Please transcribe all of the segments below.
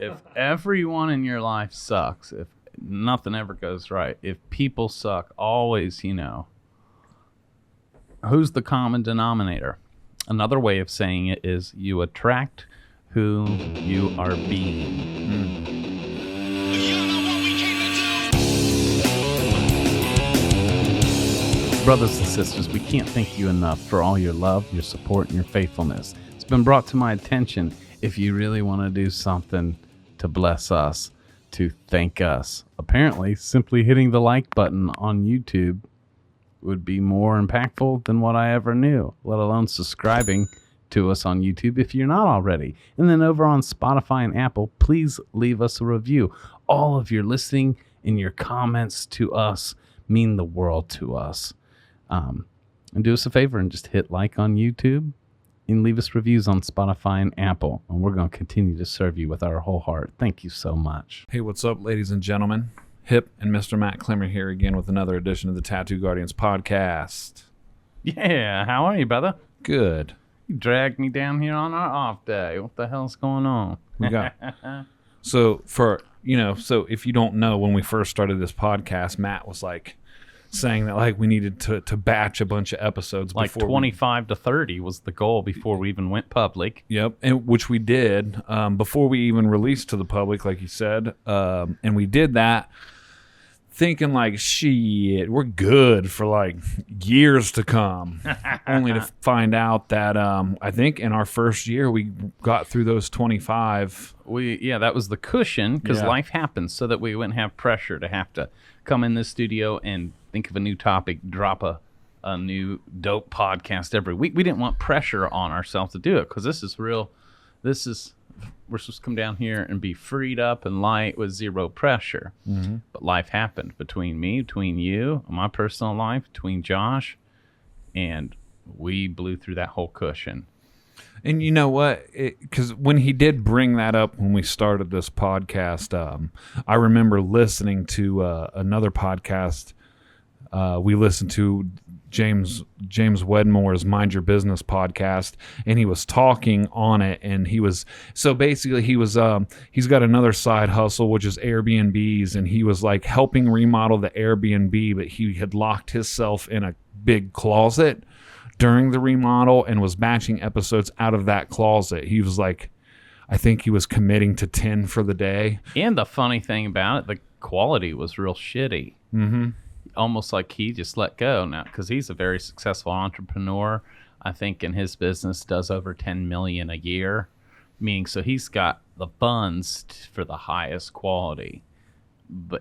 If everyone in your life sucks, if nothing ever goes right, if people suck, always, who's the common denominator? Another way of saying it is you attract who you are being. Brothers and sisters, we can't thank you enough for all your love, your support, and your faithfulness. It's been brought to my attention, if you really want to do something to bless us, to thank us, apparently simply hitting the like button on YouTube would be more impactful than what I ever knew, let alone subscribing to us on YouTube if you're not already. And then over on Spotify and Apple, please leave us a review. All of your listening and your comments to us mean the world to us. And do us a favor and just hit like on YouTube and leave us reviews on Spotify and Apple. And we're going to continue to serve you with our whole heart. Thank you so much. Hey, what's up, ladies and gentlemen? Hip and Mr. Matt Clemmer here again with another edition of the Tattoo Guardians podcast. Yeah, how are you, brother? Good. You dragged me down here on our off day. What the hell's going on? We got so if you don't know, when we first started this podcast, Matt was like saying that like we needed to batch a bunch of episodes, like before 25 to 30 was the goal before we even went public. Yep, and which we did before we even released to the public, like you said, and we did that thinking like, shit, we're good for like years to come, only to find out that I think in our first year we got through those 25. That was the cushion, because life happens, so that we wouldn't have pressure to have to come in this studio and think of a new topic, drop a new dope podcast every week. We didn't want pressure on ourselves to do it, because this is real. We're supposed to come down here and be freed up and light with zero pressure. Mm-hmm. But life happened between me, between you, my personal life, between Josh, and we blew through that whole cushion. And you know what? Because when he did bring that up when we started this podcast, I remember listening to another podcast we listened to, James Wedmore's Mind Your Business podcast, and he was talking on it, and he's got another side hustle, which is Airbnbs, and he was like helping remodel the Airbnb, but he had locked himself in a big closet during the remodel and was batching episodes out of that closet. He was like, I think he was committing to 10 for the day. And the funny thing about it, the quality was real shitty. Mm-hmm. Almost like he just let go now, because he's a very successful entrepreneur. I think in his business does over 10 million a year, meaning so he's got the funds for the highest quality.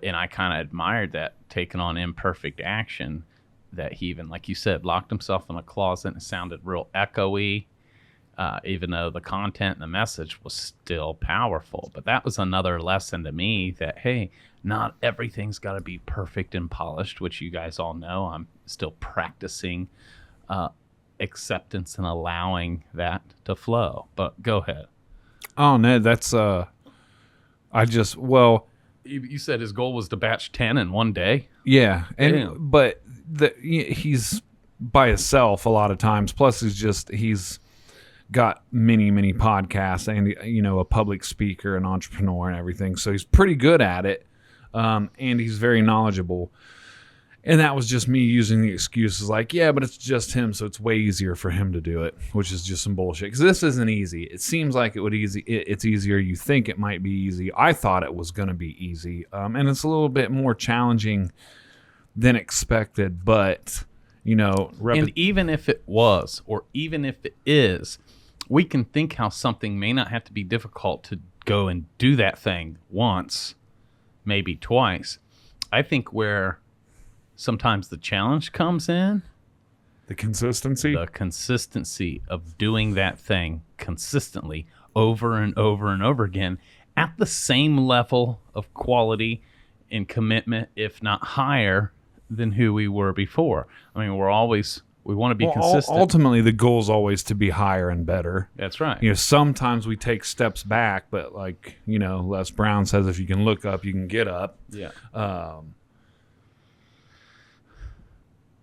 And I kind of admired that, taking on imperfect action, that he even, like you said, locked himself in a closet and sounded real echoey, even though the content and the message was still powerful. But that was another lesson to me that, hey, not everything's got to be perfect and polished, which you guys all know. I'm still practicing acceptance and allowing that to flow. But go ahead. Oh, no, that's, You said his goal was to batch 10 in one day? Yeah, but he's by himself a lot of times. Plus, he's got many podcasts, and a public speaker, an entrepreneur, and everything. So he's pretty good at it, and he's very knowledgeable. And that was just me using the excuses like, yeah, but it's just him, so it's way easier for him to do it, which is just some bullshit. Because this isn't easy. It seems like it's easier. You think it might be easy. I thought it was going to be easy, and it's a little bit more challenging than expected. But and even if it was, or even if it is, we can think how something may not have to be difficult to go and do that thing once, maybe twice. I think where sometimes the challenge comes in, the consistency of doing that thing consistently over and over and over again at the same level of quality and commitment, if not higher than who we were before. I mean, we want to be consistent. Ultimately, the goal is always to be higher and better. That's right. Sometimes we take steps back, but like, Les Brown says, if you can look up, you can get up. Yeah.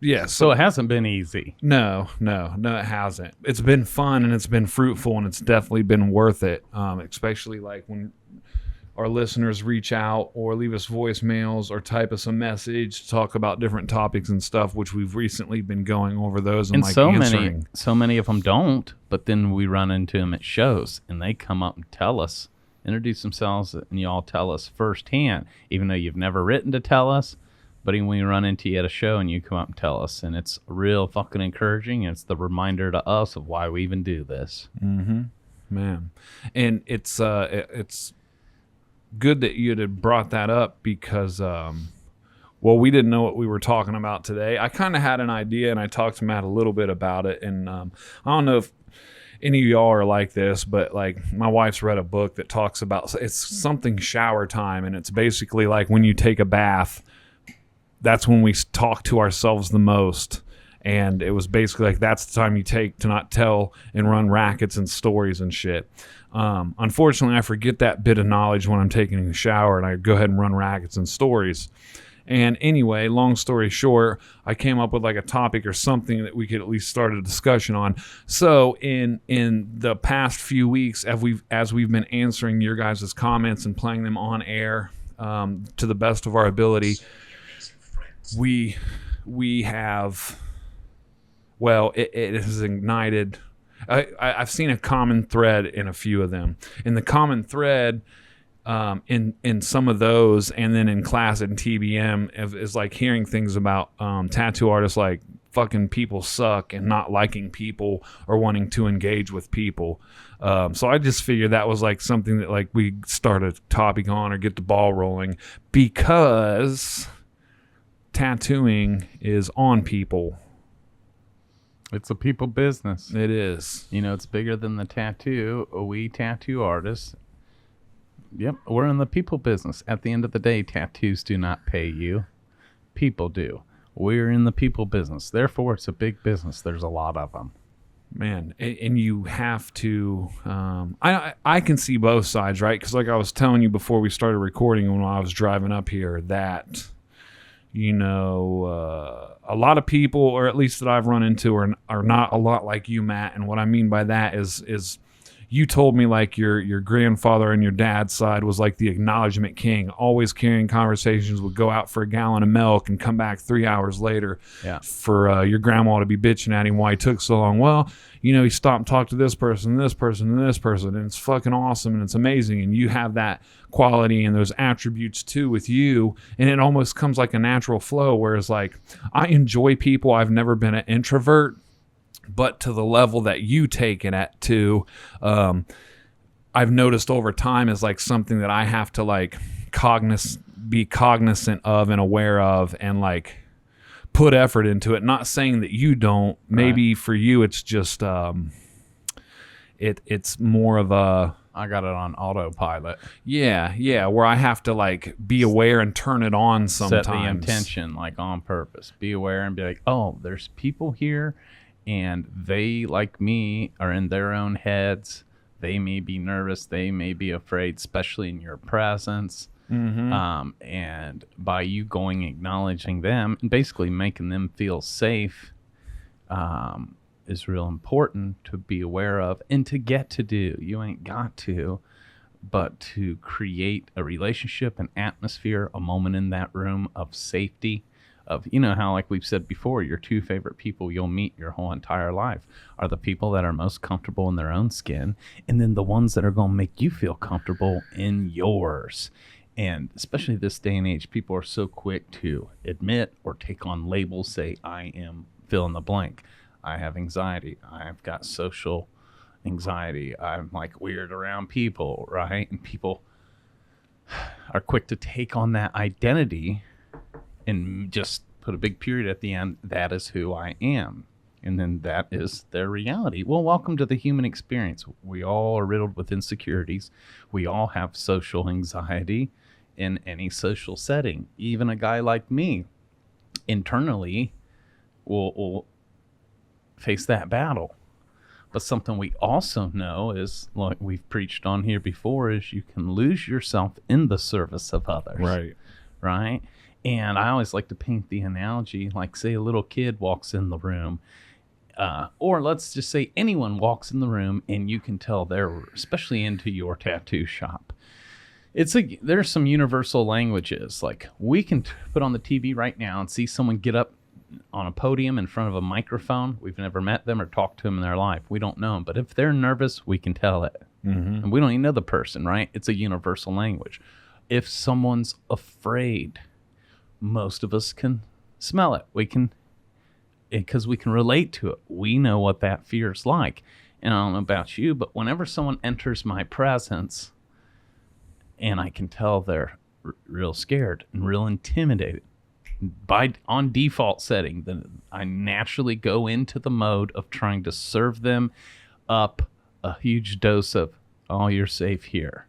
Yeah. So it hasn't been easy. No, it hasn't. It's been fun, and it's been fruitful, and it's definitely been worth it. Especially like when our listeners reach out or leave us voicemails or type us a message, talk about different topics and stuff, which we've recently been going over those and like so answering. so many of them don't, but then we run into them at shows and they come up and tell us, introduce themselves, and you all tell us firsthand, even though you've never written to tell us. But when we run into you at a show and you come up and tell us, and it's real fucking encouraging. And it's the reminder to us of why we even do this. Mm-hmm. Man, and it's good that you had brought that up because, well, we didn't know what we were talking about today. I kind of had an idea, and I talked to Matt a little bit about it. And I don't know if any of y'all are like this, but like my wife's read a book that talks about it's something shower time, and it's basically like when you take a bath. That's when we talk to ourselves the most. And it was basically like, that's the time you take to not tell and run rackets and stories and shit. Unfortunately, I forget that bit of knowledge when I'm taking a shower and I go ahead and run rackets and stories. And anyway, long story short, I came up with like a topic or something that we could at least start a discussion on. So in the past few weeks, as we've been answering your guys' comments and playing them on air to the best of our ability, we have, well, it has ignited. I've seen a common thread in a few of them. In the common thread, in some of those, and then in class at TBM, is like hearing things about tattoo artists like fucking people suck and not liking people or wanting to engage with people. So I just figured that was like something that like we start a topic on or get the ball rolling, because tattooing is on people. It's a people business. It is. You know, it's bigger than the tattoo. We tattoo artists, yep, we're in the people business. At the end of the day, tattoos do not pay you. People do. We're in the people business. Therefore, it's a big business. There's a lot of them. Man, and you have to, I can see both sides, right? Because like I was telling you before we started recording when I was driving up here, that you know, a lot of people, or at least that I've run into, are not a lot like you, Matt. And what I mean by that is you told me like your grandfather and your dad's side was like the acknowledgement king, always carrying conversations, would go out for a gallon of milk and come back 3 hours later for your grandma to be bitching at him why he took so long. Well, you know, he stopped and talked to this person, this person, and this person, and it's fucking awesome and it's amazing. And you have that quality and those attributes too with you, and it almost comes like a natural flow. Whereas like I enjoy people. I've never been an introvert, but to the level that you take it at too, I've noticed over time is like something that I have to like be cognizant of and aware of, and like put effort into it. Not saying that you don't. Maybe for you it's just it's more of a, I got it on autopilot. Yeah, where I have to like be aware and turn it on sometimes. Set the intention like on purpose. Be aware and be like, oh, there's people here and they, like me, are in their own heads. They may be nervous. They may be afraid, especially in your presence. Mm-hmm. And by you going, acknowledging them, and basically making them feel safe, is real important to be aware of and to get to do. You ain't got to, but to create a relationship, an atmosphere, a moment in that room of safety. Of, you know how, like we've said before, your two favorite people you'll meet your whole entire life are the people that are most comfortable in their own skin, and then the ones that are going to make you feel comfortable in yours. And especially this day and age, people are so quick to admit or take on labels, say, I am fill in the blank. I have anxiety. I've got social anxiety. I'm like weird around people, right? And people are quick to take on that identity and just put a big period at the end. That is who I am. And then that is their reality. Well, welcome to the human experience. We all are riddled with insecurities. We all have social anxiety in any social setting. Even a guy like me internally will face that battle. But something we also know is, like we've preached on here before, is you can lose yourself in the service of others. Right? And I always like to paint the analogy, like say a little kid walks in the room, or let's just say anyone walks in the room and you can tell they're especially into your tattoo shop. There's some universal languages. Like we can put on the TV right now and see someone get up on a podium in front of a microphone. We've never met them or talked to them in their life. We don't know them. But if they're nervous, we can tell it. And we don't even know the person, right? It's a universal language. If someone's afraid, most of us can smell it. Because we can relate to it. We know what that fear is like. And I don't know about you, but whenever someone enters my presence and I can tell they're real scared and real intimidated, on default setting, then I naturally go into the mode of trying to serve them up a huge dose of, oh, you're safe here.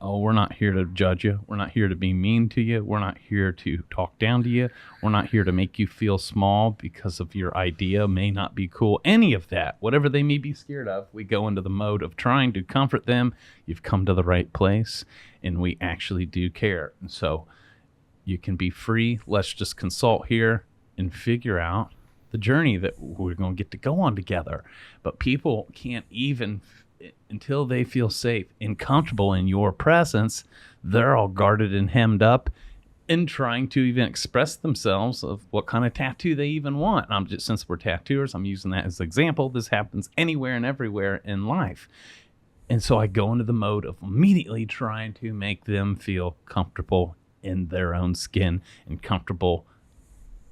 Oh, we're not here to judge you. We're not here to be mean to you. We're not here to talk down to you. We're not here to make you feel small because of your idea may not be cool. Any of that, whatever they may be scared of, we go into the mode of trying to comfort them. You've come to the right place, and we actually do care. And so you can be free. Let's just consult here and figure out the journey that we're going to get to go on together. But people can't even, until they feel safe and comfortable in your presence, they're all guarded and hemmed up and trying to even express themselves of what kind of tattoo they even want. And I'm just, since we're tattooers, I'm using that as an example. This happens anywhere and everywhere in life. And so I go into the mode of immediately trying to make them feel comfortable in their own skin and comfortable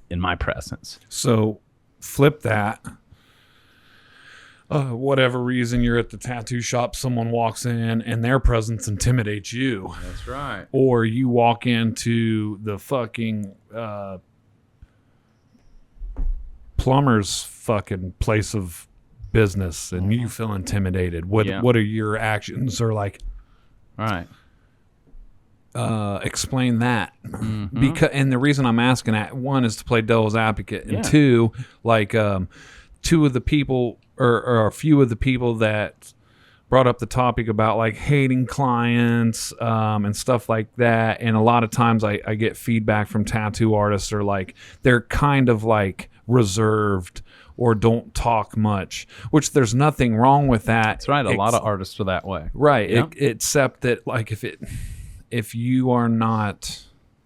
in my presence. So flip that. Whatever reason you're at the tattoo shop, someone walks in and their presence intimidates you. That's right. Or you walk into the fucking plumber's fucking place of business and you feel intimidated. What are your actions? Or like, all right. Explain that. Because, and the reason I'm asking that, one is to play devil's advocate, and two, like two of the people or a few of the people that brought up the topic about like hating clients and stuff like that, and a lot of times I get feedback from tattoo artists or like they're kind of like reserved or don't talk much, which there's nothing wrong with that. That's right. A lot of artists are that way. Right. Yeah. Except that like if you are not,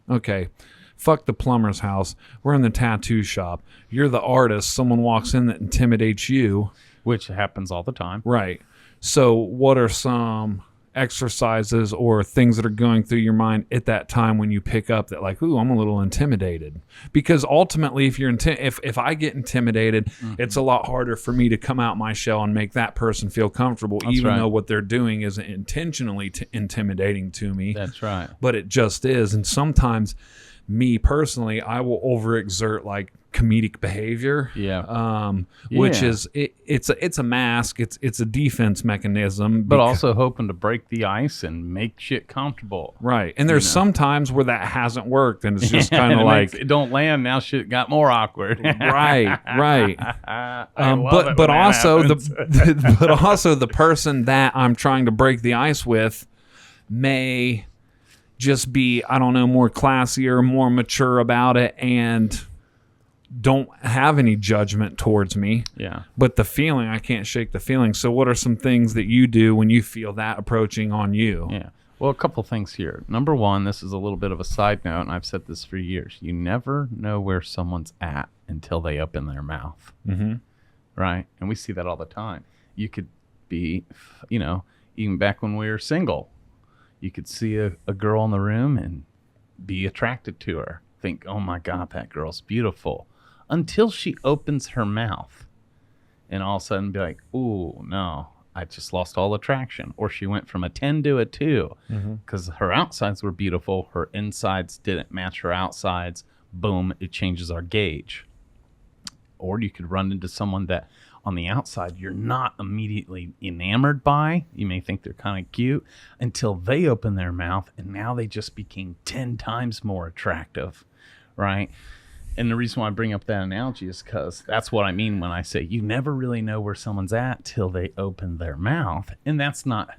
okay, fuck the plumber's house. We're in the tattoo shop. You're the artist. Someone walks in that intimidates you. Which happens all the time. Right. So what are some exercises or things that are going through your mind at that time when you pick up that like, ooh, I'm a little intimidated? Because ultimately, if you're if I get intimidated, it's a lot harder for me to come out my shell and make that person feel comfortable, even though what they're doing isn't intentionally intimidating to me. That's right. But it just is. And sometimes, me personally, I will overexert like comedic behavior. Which is it's a mask. It's a defense mechanism, but also hoping to break the ice and make shit comfortable. Right. And there's some times where that hasn't worked, and it's just kind of like it don't land. Now shit got more awkward. Right. But also the person that I'm trying to break the ice with may just be, I don't know, more classy or more mature about it and don't have any judgment towards me. Yeah. But the feeling, I can't shake the feeling. So what are some things that you do when you feel that approaching on you? Yeah. Well, a couple things here. Number one, this is a little bit of a side note, and I've said this for years. You never know where someone's at until they open their mouth. Right? And we see that all the time. You could be, even back when we were single, you could see a girl in the room and be attracted to her. Think, oh my God, that girl's beautiful. Until she opens her mouth and all of a sudden be like, ooh, no, I just lost all attraction. Or she went from a 10 to a 2 because her outsides were beautiful. Her insides didn't match her outsides. Boom, it changes our gauge. Or you could run into someone that on the outside you're not immediately enamored by. You may think they're kind of cute until they open their mouth, and now they just became 10 times more attractive, right? And the reason why I bring up that analogy is because that's what I mean when I say you never really know where someone's at till they open their mouth. And that's not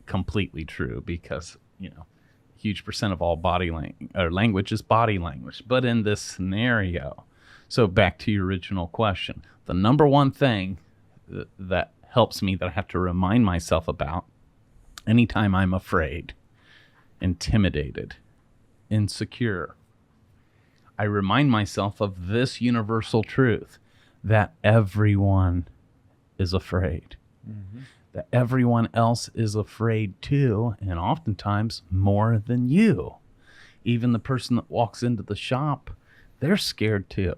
completely true because, huge percent of all body language is body language. But in this scenario, so back to your original question, the number one thing that helps me that I have to remind myself about anytime I'm afraid intimidated, insecure. I remind myself of this universal truth that everyone is afraid, that everyone else is afraid too, and oftentimes more than you. Even the person that walks into the shop, they're scared too.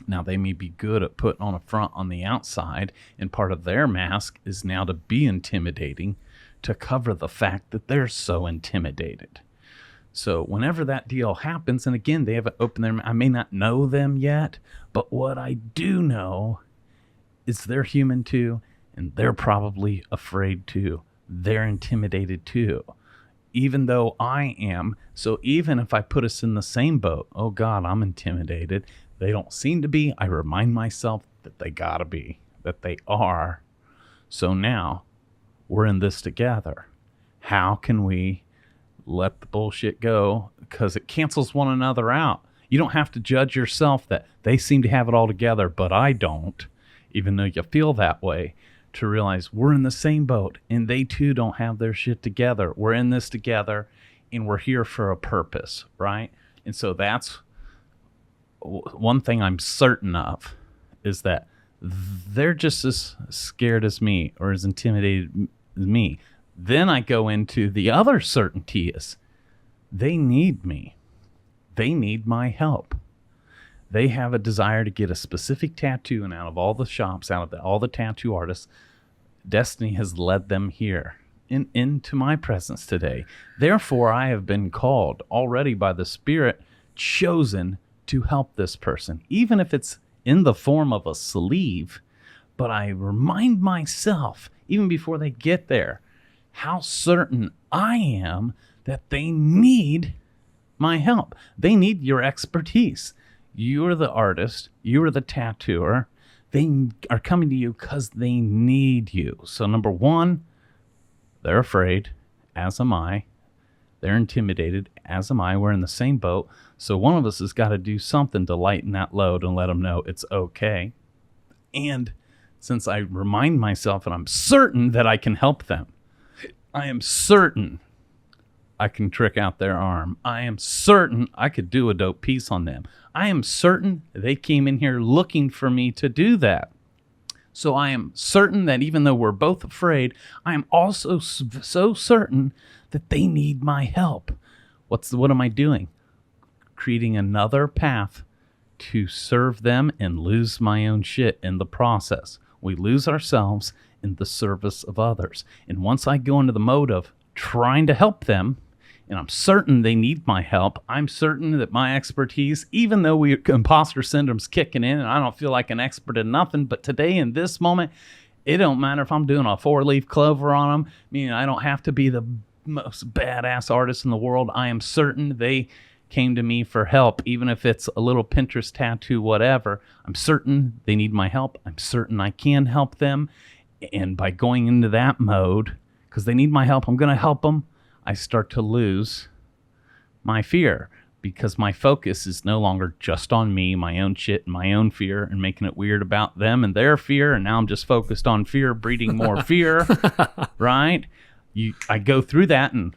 Now, they may be good at putting on a front on the outside, and part of their mask is now to be intimidating, to cover the fact that they're so intimidated. So whenever that deal happens, and again, they haven't opened their, I may not know them yet, but what I do know is they're human too, and they're probably afraid too. They're intimidated too, even though I am. So even if I put us in the same boat, oh God, I'm intimidated. They don't seem to be. I remind myself that they gotta be, that they are. So now we're in this together. How can we let the bullshit go? Because it cancels one another out. You don't have to judge yourself that they seem to have it all together, but I don't, even though you feel that way, to realize we're in the same boat and they too don't have their shit together. We're in this together and we're here for a purpose, right? And so that's one thing I'm certain of, is that they're just as scared as me or as intimidated as me. Then I go into the other certainty is they need me. They need my help. They have a desire to get a specific tattoo, and out of all the shops, out of all the tattoo artists, destiny has led them here into my presence today. Therefore, I have been called already by the Spirit, chosen to help this person, even if it's in the form of a sleeve. But I remind myself, even before they get there, how certain I am that they need my help. They need your expertise. You're the artist. You're the tattooer. They are coming to you because they need you. So number one, they're afraid, as am I. They're intimidated, as am I. We're in the same boat. So one of us has got to do something to lighten that load and let them know it's okay. And since I remind myself and I'm certain that I can help them, I am certain I can trick out their arm. I am certain I could do a dope piece on them. I am certain they came in here looking for me to do that. So I am certain that even though we're both afraid, I am also so certain that they need my help. What am I doing? Creating another path to serve them and lose my own shit in the process. We lose ourselves in the service of others. And once I go into the mode of trying to help them, and I'm certain they need my help, I'm certain that my expertise, even though imposter syndrome's kicking in and I don't feel like an expert in nothing, but today in this moment, it don't matter if I'm doing a 4-leaf clover on them. I mean, I don't have to be the most badass artist in the world. I am certain they came to me for help, even if it's a little Pinterest tattoo, whatever. I'm certain they need my help. I'm certain I can help them. And by going into that mode, because they need my help, I'm going to help them, I start to lose my fear, because my focus is no longer just on me, my own shit, and my own fear, and making it weird about them and their fear. And now I'm just focused on fear, breeding more fear, right? I go through that in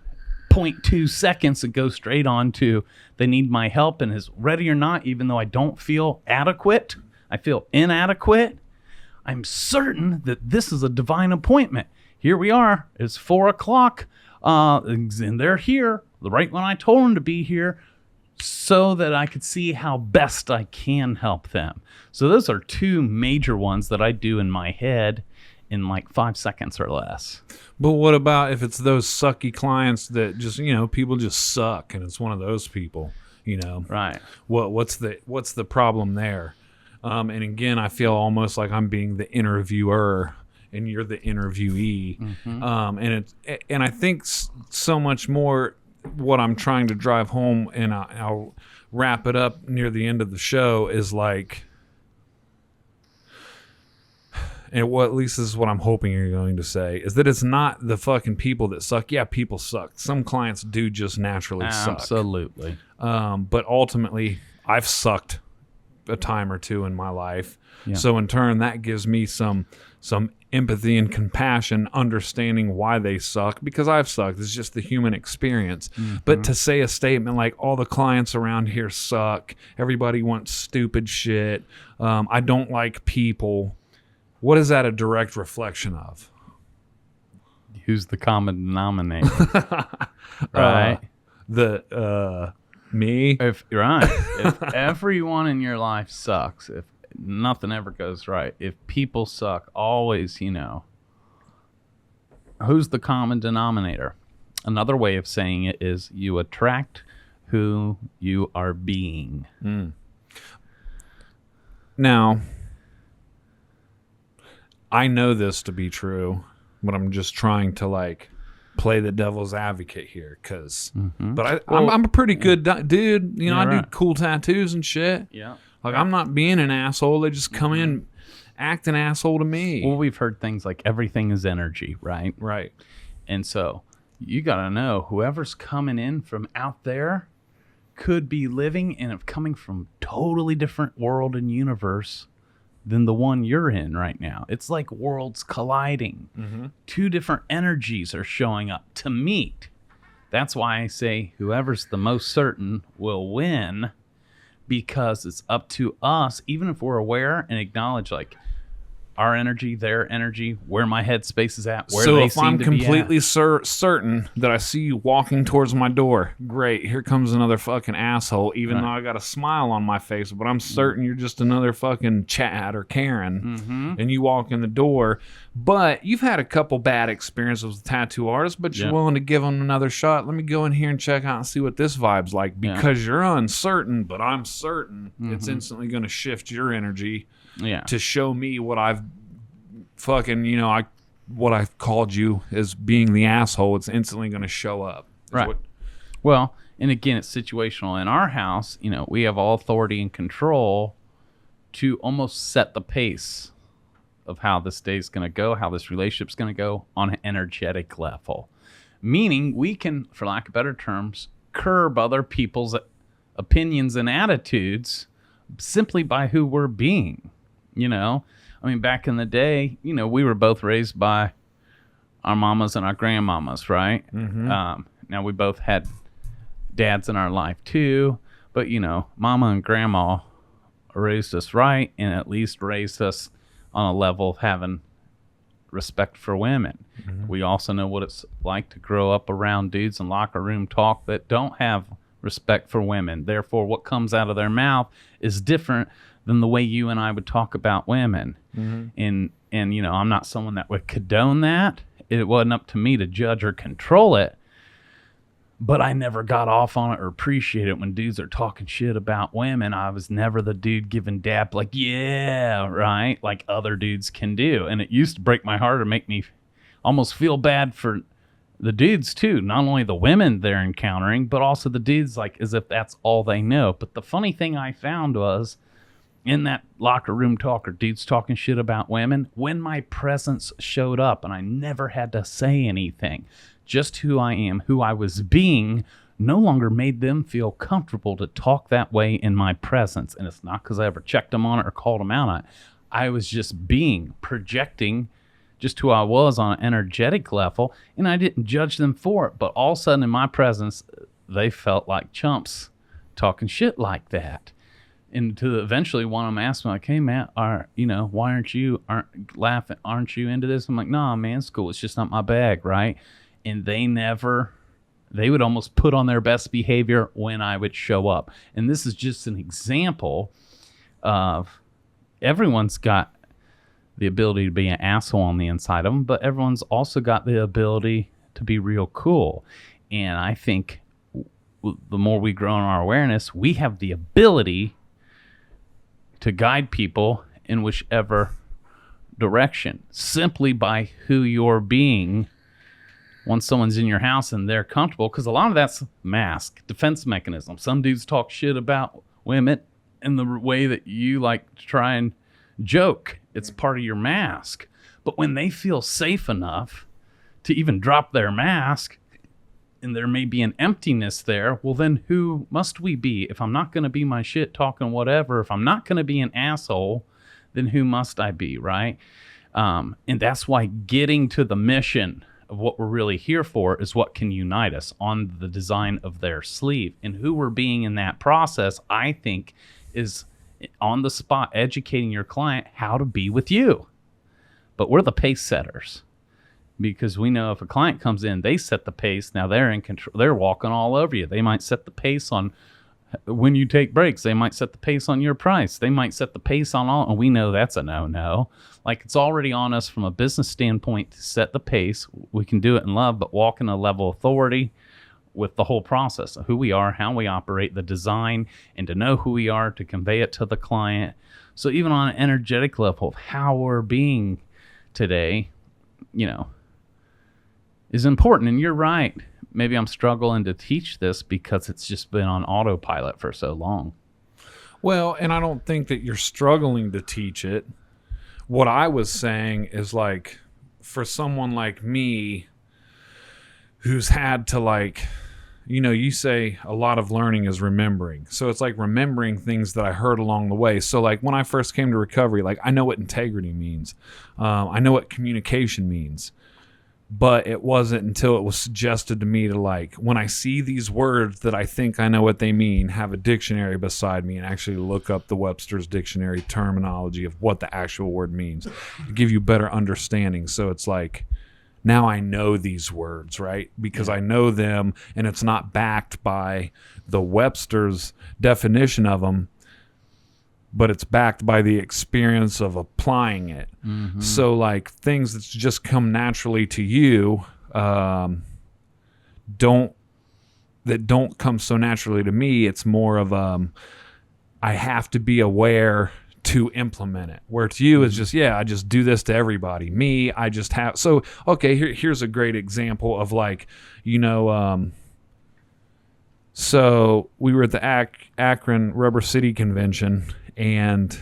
0.2 seconds and go straight on to they need my help. And as ready or not, even though I don't feel adequate, I feel inadequate, I'm certain that this is a divine appointment. Here we are. It's 4 o'clock. And they're here right when I told them to be here, so that I could see how best I can help them. So those are two major ones that I do in my head in like 5 seconds or less. But what about if it's those sucky clients that just, people just suck, and it's one of those people, Right. What's the problem there? And again, I feel almost like I'm being the interviewer and you're the interviewee. Mm-hmm. And I think so much more what I'm trying to drive home, and I'll wrap it up near the end of the show, is like, and at least this is what I'm hoping you're going to say, is that it's not the fucking people that suck. Yeah, people suck. Some clients do just naturally suck. Absolutely. But ultimately, I've sucked a time or two in my life. Yeah. So in turn, that gives me some empathy and compassion, understanding why they suck, because I've sucked. It's just the human experience. But to say a statement like, all the clients around here suck, everybody wants stupid shit, I don't like people, what is that a direct reflection of? Who's the common denominator? Right? Me? If everyone in your life sucks, if nothing ever goes right, if people suck, always, who's the common denominator? Another way of saying it is you attract who you are being. Now, I know this to be true, but I'm just trying to play the devil's advocate here, but I'm a pretty good dude. I do cool tattoos and shit. Yeah. I'm not being an asshole. They just come in, act an asshole to me. Well, we've heard things like everything is energy, right? Right. And so you got to know whoever's coming in from out there could be living and coming from totally different world and universe than the one you're in right now. It's like worlds colliding. Two different energies are showing up to meet. That's why I say whoever's the most certain will win, because it's up to us, even if we're aware and acknowledge our energy, their energy, where my headspace is at, where they seem to be at. So if I'm completely certain that I see you walking towards my door, great, here comes another fucking asshole, even though I got a smile on my face, but I'm certain you're just another fucking Chad or Karen, and you walk in the door, but you've had a couple bad experiences with tattoo artists, but you're willing to give them another shot. Let me go in here and check out and see what this vibe's like, because you're uncertain, but I'm certain it's instantly going to shift your energy to show me what I've fucking, what I've called you as being the asshole. It's instantly going to show up. Right. Well, and again, it's situational. In our house, we have all authority and control to almost set the pace of how this day's going to go, how this relationship's going to go on an energetic level. Meaning we can, for lack of better terms, curb other people's opinions and attitudes simply by who we're being. Back in the day, we were both raised by our mamas and our grandmamas, right? Now we both had dads in our life too, but mama and grandma raised us right, and at least raised us on a level of having respect for women. We also know what it's like to grow up around dudes in locker room talk that don't have respect for women. Therefore, what comes out of their mouth is different than the way you and I would talk about women. And I'm not someone that would condone that. It wasn't up to me to judge or control it, but I never got off on it or appreciate it when dudes are talking shit about women. I was never the dude giving dap right, like other dudes can do. And it used to break my heart or make me almost feel bad for the dudes too, not only the women they're encountering, but also the dudes, as if that's all they know. But the funny thing I found was, in that locker room talk or dudes talking shit about women, when my presence showed up and I never had to say anything, just who I am, who I was being, no longer made them feel comfortable to talk that way in my presence. And it's not because I ever checked them on it or called them out on it. I was just being, projecting just who I was on an energetic level, and I didn't judge them for it. But all of a sudden in my presence, they felt like chumps talking shit like that. And to eventually one of them asked me, hey, Matt, why aren't you laughing? Aren't you into this? I'm like, nah, man, it's cool. It's just not my bag, right? And they would almost put on their best behavior when I would show up. And this is just an example of everyone's got the ability to be an asshole on the inside of them, but everyone's also got the ability to be real cool. And I think the more we grow in our awareness, we have the ability to guide people in whichever direction, simply by who you're being once someone's in your house and they're comfortable, because a lot of that's mask, defense mechanism. Some dudes talk shit about women in the way that you like to try and joke. It's part of your mask. But when they feel safe enough to even drop their mask, and there may be an emptiness there, well, then who must we be? If I'm not going to be my shit talking whatever, if I'm not going to be an asshole, then who must I be, right? And that's why getting to the mission of what we're really here for is what can unite us on the design of their sleeve. And who we're being in that process, I think, is on the spot educating your client how to be with you. But we're the pace setters, because we know if a client comes in, they set the pace. Now they're in control. They're walking all over you. They might set the pace on when you take breaks. They might set the pace on your price. They might set the pace on all, and we know that's a no-no. Like, it's already on us from a business standpoint to set the pace. We can do it in love, but walk in a level of authority with the whole process of who we are, how we operate, the design, and to know who we are, to convey it to the client. So even on an energetic level of how we're being today, is important. And you're right. Maybe I'm struggling to teach this because it's just been on autopilot for so long. Well, and I don't think that you're struggling to teach it. What I was saying is, like, for someone like me who's had to, you say a lot of learning is remembering. So it's like remembering things that I heard along the way. So, like, when I first came to recovery, I know what integrity means. I know what communication means. But it wasn't until it was suggested to me to, when I see these words that I think I know what they mean, have a dictionary beside me and actually look up the Webster's dictionary terminology of what the actual word means to give you better understanding. So it's like, now I know these words, right? Because I know them, and it's not backed by the Webster's definition of them, but it's backed by the experience of applying it. Mm-hmm. So, things that just come naturally to you don't come so naturally to me. It's more of I have to be aware to implement it. Where to you is just, I just do this to everybody. Me, I just have. So, okay, here's a great example of so we were at the Akron Rubber City convention, and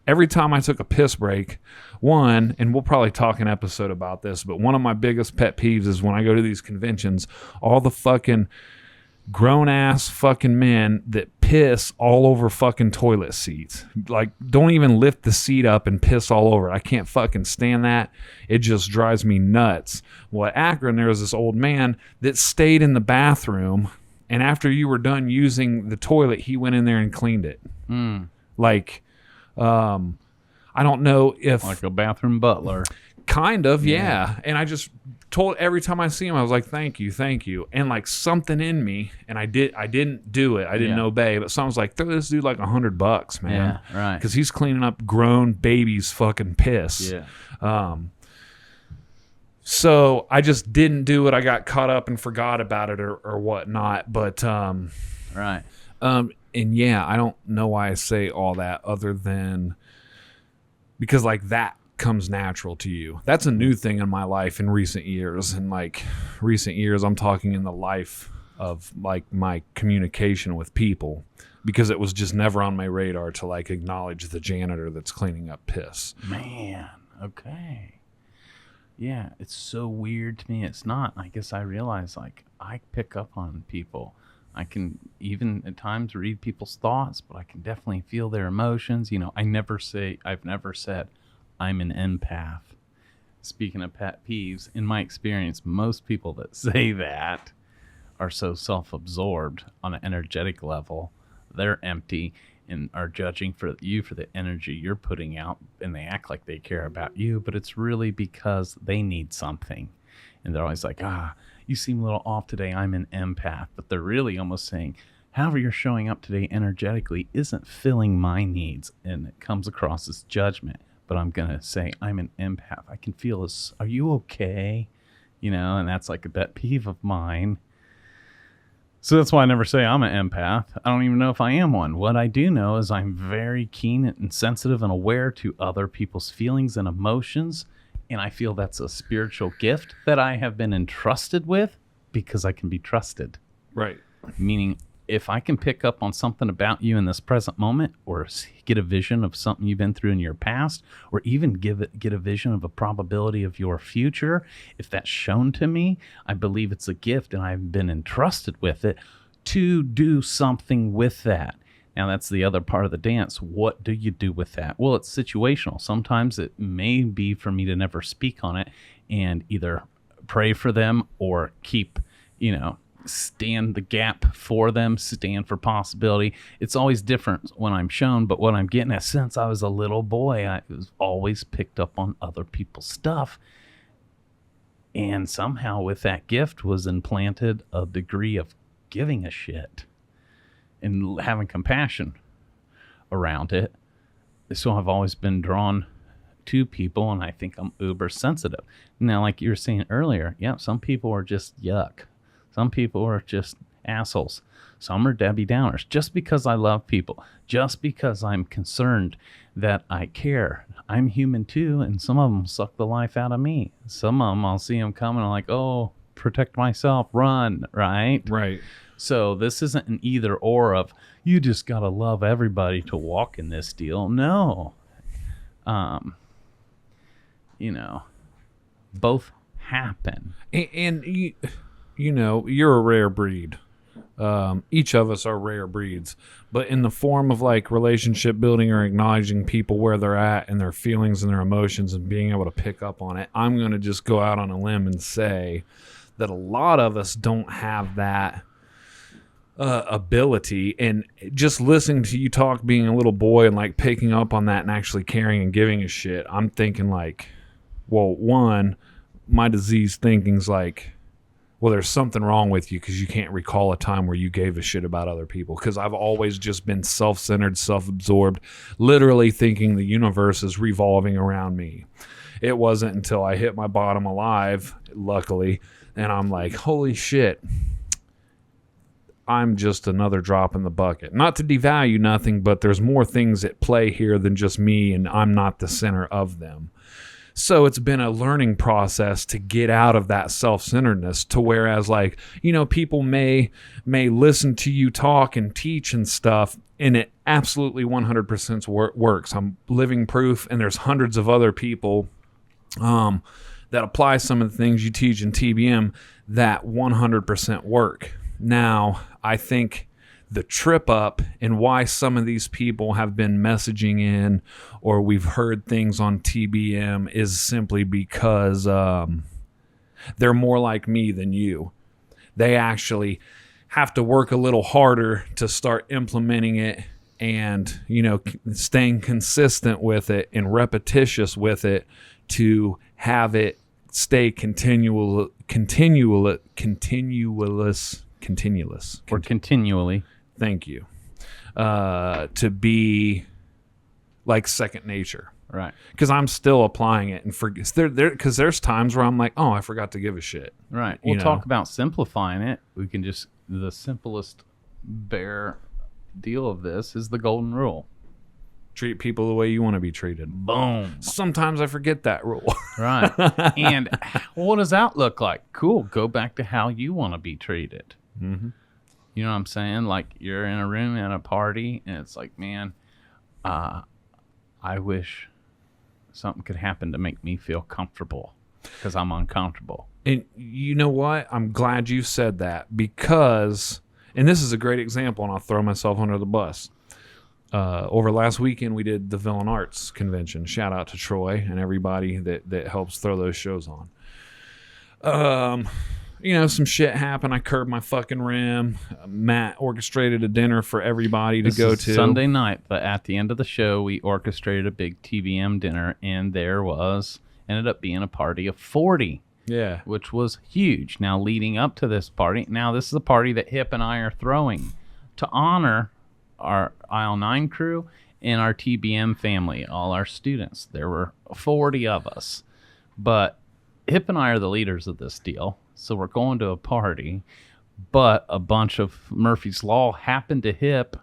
every time I took a piss break, and we'll probably talk an episode about this, but one of my biggest pet peeves is when I go to these conventions, all the fucking grown-ass fucking men that piss all over fucking toilet seats. Don't even lift the seat up and piss all over it. I can't fucking stand that. It just drives me nuts. Well, at Akron, there was this old man that stayed in the bathroom, and after you were done using the toilet, he went in there and cleaned it. I don't know if... Like a bathroom butler. Kind of, yeah. And I just told every time I see him, I was like, thank you. And something in me, and I didn't do it. I didn't obey, but someone was like, throw this dude $100, man. Yeah, right. Because he's cleaning up grown babies' fucking piss. Yeah. So I just didn't do it. I got caught up and forgot about it or whatnot. But right. And I don't know why I say all that other than because that comes natural to you. That's a new thing in my life in recent years. And recent years, I'm talking in the life of my communication with people, because it was just never on my radar to acknowledge the janitor that's cleaning up piss. Man, okay. Yeah, it's so weird to me. It's not. I guess I realize I pick up on people. I can even at times read people's thoughts, but I can definitely feel their emotions. I've never said I'm an empath. Speaking of pet peeves, in my experience, most people that say that are so self-absorbed on an energetic level. They're empty and are judging for you for the energy you're putting out, and they act like they care about you, but it's really because they need something. And they're always like, you seem a little off today. I'm an empath. But they're really almost saying, however you're showing up today energetically isn't filling my needs. And it comes across as judgment. But I'm going to say, I'm an empath. I can feel this. Are you okay? And that's a pet peeve of mine. So that's why I never say I'm an empath. I don't even know if I am one. What I do know is I'm very keen and sensitive and aware to other people's feelings and emotions. And I feel that's a spiritual gift that I have been entrusted with because I can be trusted. Right. Meaning, if I can pick up on something about you in this present moment, or get a vision of something you've been through in your past, or even get a vision of a probability of your future, if that's shown to me, I believe it's a gift, and I've been entrusted with it to do something with that. Now, that's the other part of the dance. What do you do with that? Well, it's situational. Sometimes it may be for me to never speak on it and either pray for them or keep, stand the gap for them, stand for possibility. It's always different when I'm shown, but what I'm getting at, since I was a little boy, I was always picked up on other people's stuff. And somehow with that gift was implanted a degree of giving a shit and having compassion around it. So I've always been drawn to people, and I think I'm uber sensitive. Now, like you were saying earlier, some people are just yuck. Some people are just assholes. Some are Debbie Downers. Just because I love people, just because I'm concerned that I care, I'm human too, and some of them suck the life out of me. Some of them, I'll see them coming, I'm like, oh, protect myself, run, right? Right. So this isn't an either or of, you just got to love everybody to walk in this deal. No. Both happen. And you're a rare breed. Each of us are rare breeds, but in the form of like relationship building or acknowledging people where they're at and their feelings and their emotions and being able to pick up on it, I'm going to just go out on a limb and say that a lot of us don't have that ability. And just listening to you talk, being a little boy and like picking up on that and actually caring and giving a shit, I'm thinking like, well, one, my disease thinking's like, well, there's something wrong with you because you can't recall a time where you gave a shit about other people. Because I've always just been self-centered, self-absorbed, literally thinking the universe is revolving around me. It wasn't until I hit my bottom alive, luckily, and I'm like, holy shit, I'm just another drop in the bucket. Not to devalue nothing, but there's more things at play here than just me, and I'm not the center of them. So it's been a learning process to get out of that self-centeredness to whereas like, people may listen to you talk and teach and stuff, and it absolutely 100% works. I'm living proof, and there's hundreds of other people that apply some of the things you teach in TBM that 100% work. Now, I think the trip up and why some of these people have been messaging in or we've heard things on TBM is simply because they're more like me than you. They actually have to work a little harder to start implementing it and, staying consistent with it and repetitious with it to have it stay continuous. Thank you. To be like second nature. Right. Because I'm still applying it and forget. Because there's times where I'm like, oh, I forgot to give a shit. Right. We'll talk about simplifying it. We can just, the simplest bare deal of this is the golden rule. Treat people the way you want to be treated. Boom. Sometimes I forget that rule. Right. And what does that look like? Cool. Go back to how you want to be treated. Mm-hmm. You know what I'm saying? Like you're in a room at a party and it's like, man, I wish something could happen to make me feel comfortable because I'm uncomfortable. And you know what? I'm glad you said that because, and this is a great example, and I'll throw myself under the bus. Over last weekend, we did the Villain Arts Convention. Shout out to Troy and everybody that helps throw those shows on. Some shit happened. I curbed my fucking rim. Matt orchestrated a dinner for everybody to go to. Sunday night, but at the end of the show, we orchestrated a big TBM dinner, and ended up being a party of 40. Yeah. Which was huge. Now, leading up to this party, this is a party that Hip and I are throwing to honor our Aisle 9 crew and our TBM family, all our students. There were 40 of us. But Hip and I are the leaders of this deal. So we're going to a party, but a bunch of Murphy's Law happened to hip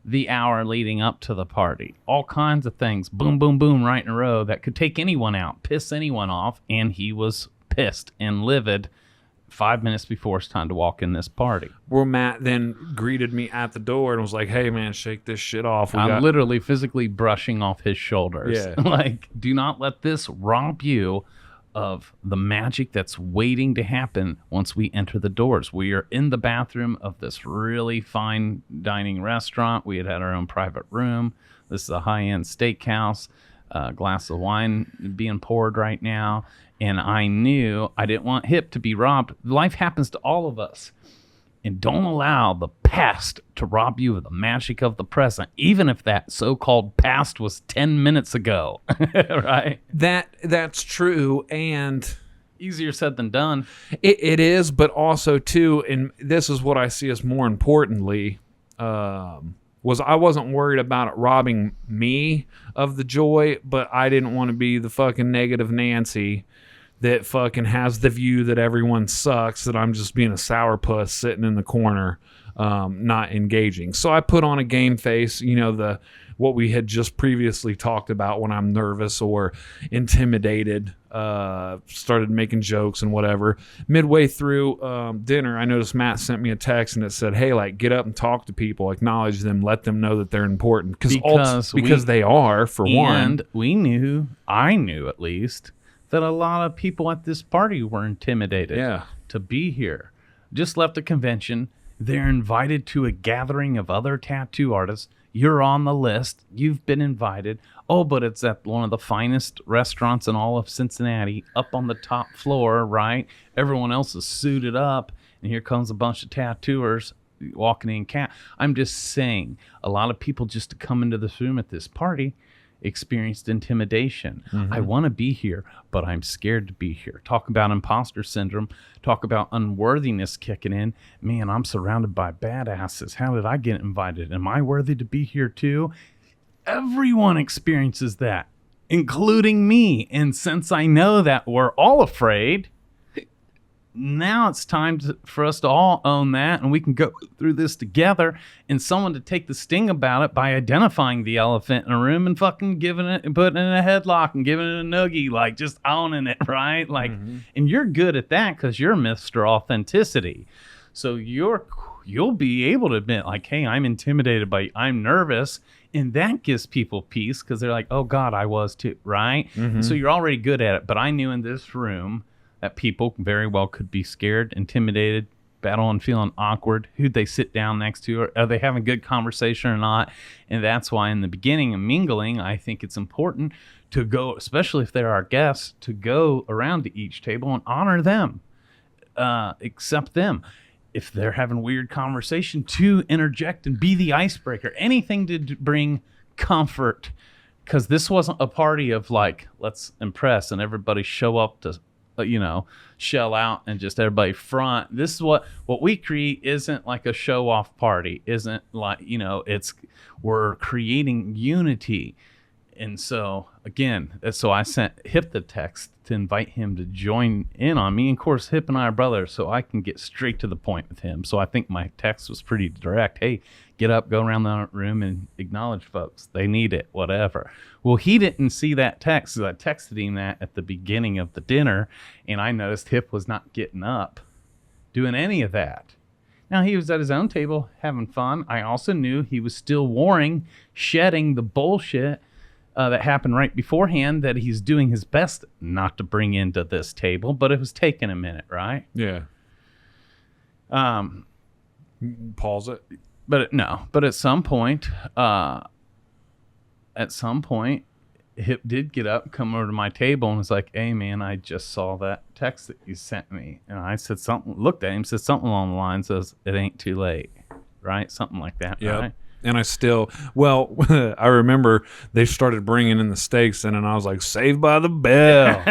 the hour leading up to the party. All kinds of things, boom, boom, boom, right in a row that could take anyone out, piss anyone off, and he was pissed and livid 5 minutes before it's time to walk in this party. Where Matt then greeted me at the door and was like, hey, man, shake this shit off. I'm literally physically brushing off his shoulders. Yeah. Like, do not let this rob you of the magic that's waiting to happen once we enter the doors. We are in the bathroom of this really fine dining restaurant. We had our own private room. This is a high-end steakhouse. A glass of wine being poured right now. And I knew I didn't want Hip to be robbed. Life happens to all of us. And don't allow the past to rob you of the magic of the present, even if that so-called past was 10 minutes ago. Right? That's true, and easier said than done. It is, but also too, and this is what I see as more importantly, was I wasn't worried about it robbing me of the joy, but I didn't want to be the fucking negative Nancy that fucking has the view that everyone sucks, that I'm just being a sourpuss sitting in the corner, not engaging. So I put on a game face, what we had just previously talked about when I'm nervous or intimidated, started making jokes and whatever. Midway through dinner, I noticed Matt sent me a text and it said, hey, like, get up and talk to people, acknowledge them, let them know that they're important. Because they are, for one. And I knew at least, that a lot of people at this party were intimidated to be here. Just left a convention. They're invited to a gathering of other tattoo artists. You're on the list. You've been invited. Oh, but it's at one of the finest restaurants in all of Cincinnati, up on the top floor, right? Everyone else is suited up, and here comes a bunch of tattooers walking in. I'm just saying, a lot of people just to come into this room at this party experienced intimidation. Mm-hmm. I want to be here, but I'm scared to be here. Talk about imposter syndrome. Talk about unworthiness kicking in. Man, I'm surrounded by badasses. How did I get invited? Am I worthy to be here too? Everyone experiences that, including me. And since I know that we're all afraid, now it's time for us to all own that, and we can go through this together, and someone to take the sting about it by identifying the elephant in a room and fucking putting it in a headlock and giving it a noogie, like just owning it, right? Like, and you're good at that because you're Mr. Authenticity. So you'll be able to admit, like, hey, I'm intimidated I'm nervous, and that gives people peace because they're like, oh God, I was too, right? Mm-hmm. So you're already good at it. But I knew in this room that people very well could be scared, intimidated, battling, feeling awkward. Who'd they sit down next to? Are they having a good conversation or not? And that's why in the beginning of mingling, I think it's important to go, especially if they're our guests, to go around to each table and honor them, accept them. If they're having weird conversation, to interject and be the icebreaker. Anything to bring comfort, because this wasn't a party of like, let's impress and everybody show up to shell out and just everybody front. This is what we create isn't like a show off party, isn't like, we're creating unity. And so again, so I sent Hip the text to invite him to join in on me. And of course, Hip and I are brothers, so I can get straight to the point with him. So I think my text was pretty direct. Hey, get up, go around the room and acknowledge folks. They need it, whatever. Well, he didn't see that text, so I texted him that at the beginning of the dinner, and I noticed Hip was not getting up, doing any of that. Now, he was at his own table having fun. I also knew he was still shedding the bullshit that happened right beforehand that he's doing his best not to bring into this table, but it was taking a minute, right? Yeah. Pause it. But at some point, Hip did get up, come over to my table and was like, hey man, I just saw that text that you sent me. And I said looked at him, said something along the lines of, it ain't too late, right? Something like that, yep. Right? And I remember they started bringing in the steaks and I was like, Saved by the Bell.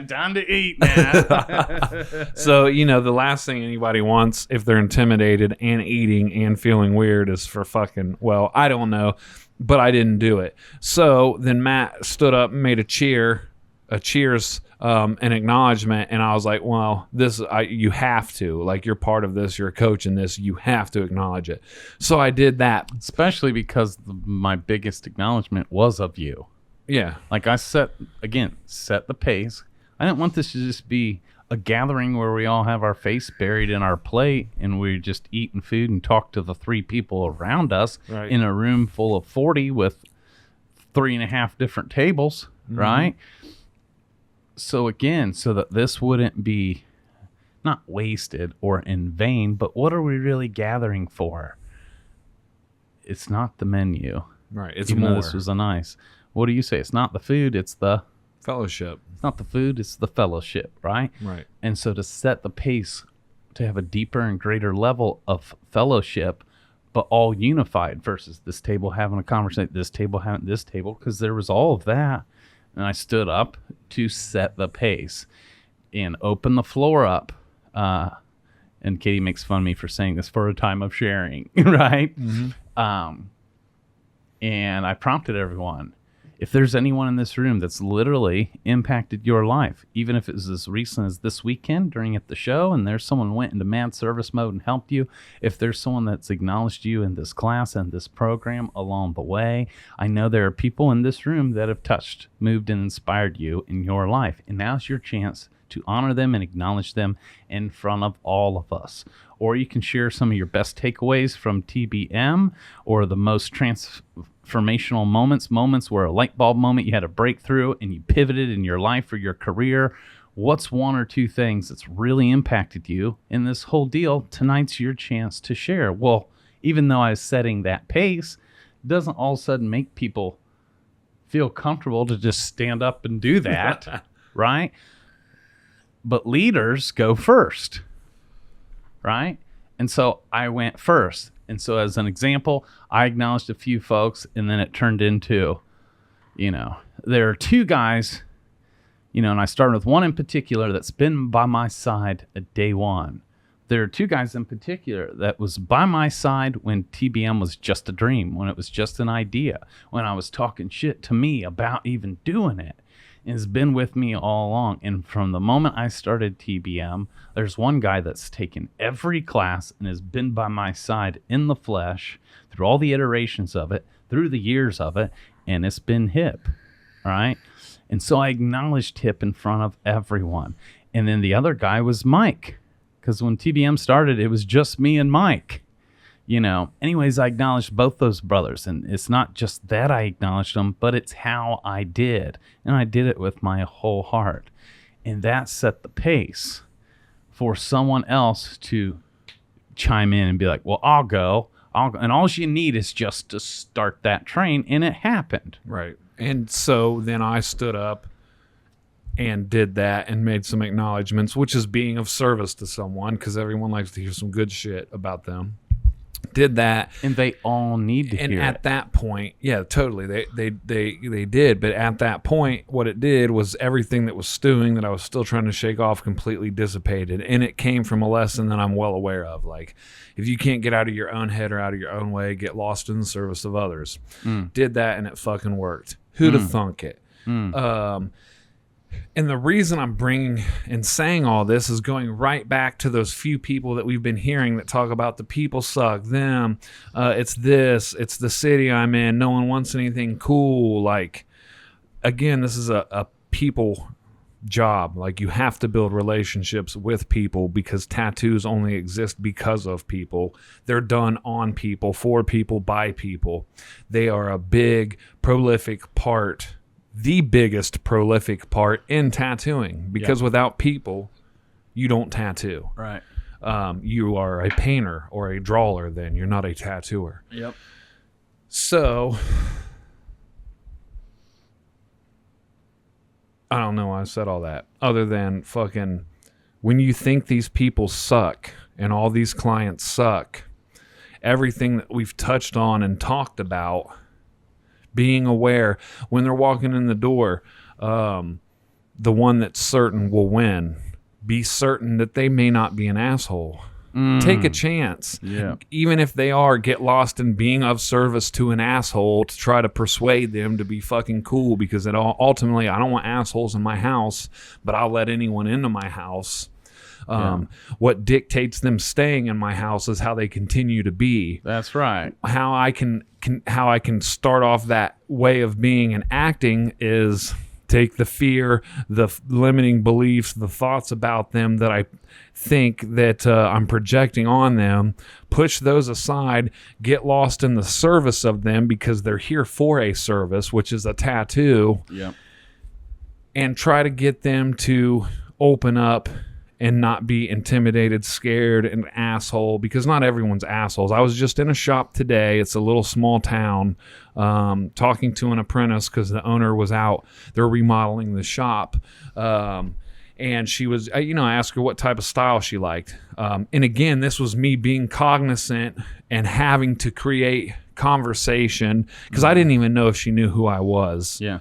Time to eat, man. So, the last thing anybody wants if they're intimidated and eating and feeling weird is for I don't know, but I didn't do it. So then Matt stood up and made a cheers, an acknowledgement, and I was like, well, you have to, like, you're part of this, you're a coach in this, you have to acknowledge it. So I did that. Especially because my biggest acknowledgement was of you. Yeah. Like I set the pace. I didn't want this to just be a gathering where we all have our face buried in our plate and we're just eating food and talk to the 3 people around us in a room full of 40 with 3.5 different tables, right? So again, so that this wouldn't be not wasted or in vain, but what are we really gathering for? It's not the menu. Right. It's Even more. though this was a nice. What do you say? It's not the food, it's the fellowship. It's not the food, it's the fellowship, right? Right. And so to set the pace to have a deeper and greater level of fellowship, but all unified versus this table having a conversation, this table having this table, because there was all of that. And I stood up to set the pace and open the floor up. And Katie makes fun of me for saying this, for a time of sharing, right? Mm-hmm. And I prompted everyone, if there's anyone in this room that's literally impacted your life, even if it was as recent as this weekend during at the show, and there's someone who went into mad service mode and helped you, if there's someone that's acknowledged you in this class and this program along the way, I know there are people in this room that have touched, moved, and inspired you in your life. And now's your chance to honor them and acknowledge them in front of all of us. Or you can share some of your best takeaways from TBM, or the most transformational moments where a light bulb moment, you had a breakthrough and you pivoted in your life or your career. What's one or two things that's really impacted you in this whole deal? Tonight's your chance to share. Well, even though I was setting that pace, it doesn't all of a sudden make people feel comfortable to just stand up and do that, right? But leaders go first, right? And so I went first. And so as an example, I acknowledged a few folks, and then it turned into, there are two guys, and I started with one in particular that's been by my side at day one. There are two guys in particular that was by my side when TBM was just a dream, when it was just an idea, when I was talking shit to me about even doing it. Has been with me all along. And from the moment I started TBM, there's one guy that's taken every class and has been by my side in the flesh through all the iterations of it, through the years of it, and it's been Hip, right? And so I acknowledged Hip in front of everyone. And then the other guy was Mike, because when TBM started, it was just me and Mike. Anyways, I acknowledged both those brothers, and it's not just that I acknowledged them, but it's how I did, and I did it with my whole heart, and that set the pace for someone else to chime in and be like, well, I'll go, and all you need is just to start that train, and it happened. Right. And so then I stood up and did that and made some acknowledgments, which is being of service to someone, because everyone likes to hear some good shit about them. Did that, and they all need to hear it. And at that point, yeah, totally, they did. But at that point, what it did was everything that was stewing that I was still trying to shake off completely dissipated, and it came from a lesson that I'm well aware of. Like, if you can't get out of your own head or out of your own way, get lost in the service of others. Did that, and it fucking worked. Who'd have thunk it? And the reason I'm bringing and saying all this is going right back to those few people that we've been hearing that talk about the people suck, them, it's this, it's the city I'm in, no one wants anything cool. Like, again, this is a people job. Like, you have to build relationships with people, because tattoos only exist because of people. They're done on people, for people, by people. They are a big, prolific part, the biggest prolific part in tattooing, because without people, you don't tattoo. Right. You are a painter or a drawer, then you're not a tattooer. Yep. So I don't know why I said all that, other than fucking, when you think these people suck and all these clients suck, everything that we've touched on and talked about, being aware when they're walking in the door, the one that's certain will win. Be certain that they may not be an asshole. Take a chance. Yeah. Even if they are, get lost in being of service to an asshole to try to persuade them to be fucking cool, because ultimately I don't want assholes in my house, but I'll let anyone into my house. What dictates them staying in my house is how they continue to be. That's right. How I can start off that way of being and acting is take the fear, the limiting beliefs, the thoughts about them that I think that I'm projecting on them, push those aside, get lost in the service of them, because they're here for a service, which is a tattoo. Yeah. and try to get them to open up and not be intimidated, scared, and asshole, because not everyone's assholes. I was just in a shop today. It's a little small town, talking to an apprentice because the owner was out. They're remodeling the shop. And she was, I asked her what type of style she liked. And again, this was me being cognizant and having to create conversation because I didn't even know if she knew who I was. Yeah.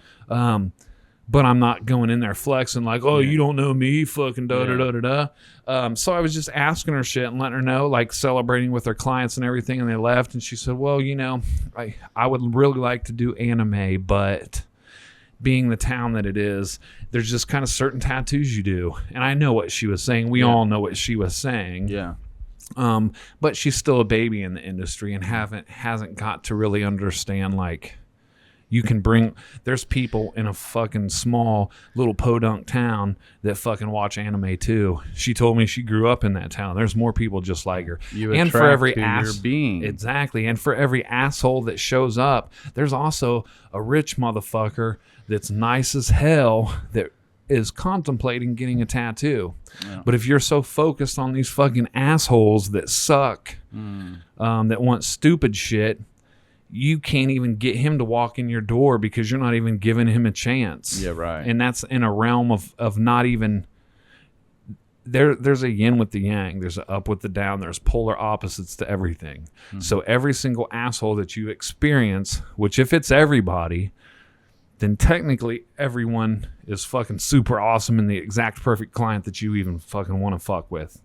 But I'm not going in there flexing like, oh, you don't know me, fucking da-da-da-da-da. So I was just asking her shit and letting her know, like celebrating with her clients and everything, and they left. And she said, well, I would really like to do anime, but being the town that it is, there's just kind of certain tattoos you do. And I know what she was saying. We all know what she was saying. Yeah. But she's still a baby in the industry and hasn't got to really understand, like, there's people in a fucking small little podunk town that fucking watch anime too. She told me she grew up in that town. There's more people just like her. And for every being. Exactly. And for every asshole that shows up, there's also a rich motherfucker that's nice as hell that is contemplating getting a tattoo. Yeah. But if you're so focused on these fucking assholes that suck, that want stupid shit, you can't even get him to walk in your door because you're not even giving him a chance. Yeah, right. And that's in a realm of not even... There's a yin with the yang. There's an up with the down. There's polar opposites to everything. Mm-hmm. So every single asshole that you experience, which if it's everybody, then technically everyone is fucking super awesome and the exact perfect client that you even fucking want to fuck with.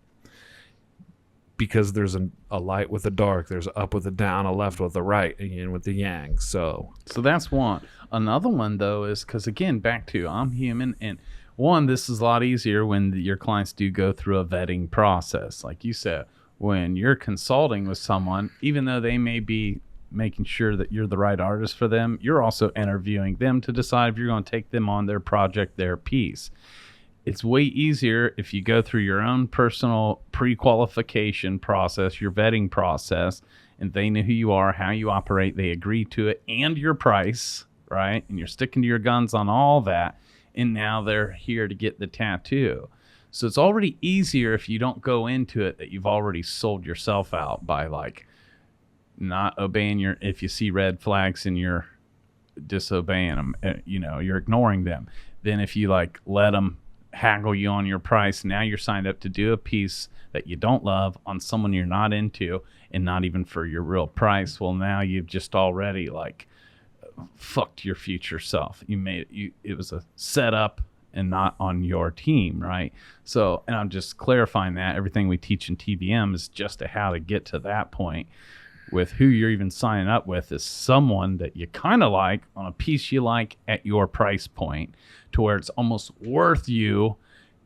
Because there's a light with a dark, there's a up with a down, a left with a right, a yin with the yang. So that's one. Another one, though, is because, again, back to I'm human. And one, this is a lot easier when your clients do go through a vetting process. Like you said, when you're consulting with someone, even though they may be making sure that you're the right artist for them, you're also interviewing them to decide if you're going to take them on their project, their piece. It's way easier if you go through your own personal pre-qualification process, your vetting process, and they know who you are, how you operate, they agree to it, and your price, right? And you're sticking to your guns on all that, and now they're here to get the tattoo. So it's already easier if you don't go into it that you've already sold yourself out by, like, not obeying if you see red flags and you're disobeying them, you're ignoring them. Then if you, like, let them haggle you on your price, now you're signed up to do a piece that you don't love on someone you're not into and not even for your real price. Well, now you've just already, like, fucked your future self. It was a setup and not on your team, right? So, and I'm just clarifying that everything we teach in TBM is just how to get to that point with who you're even signing up with is someone that you kind of like on a piece you like at your price point, to where it's almost worth you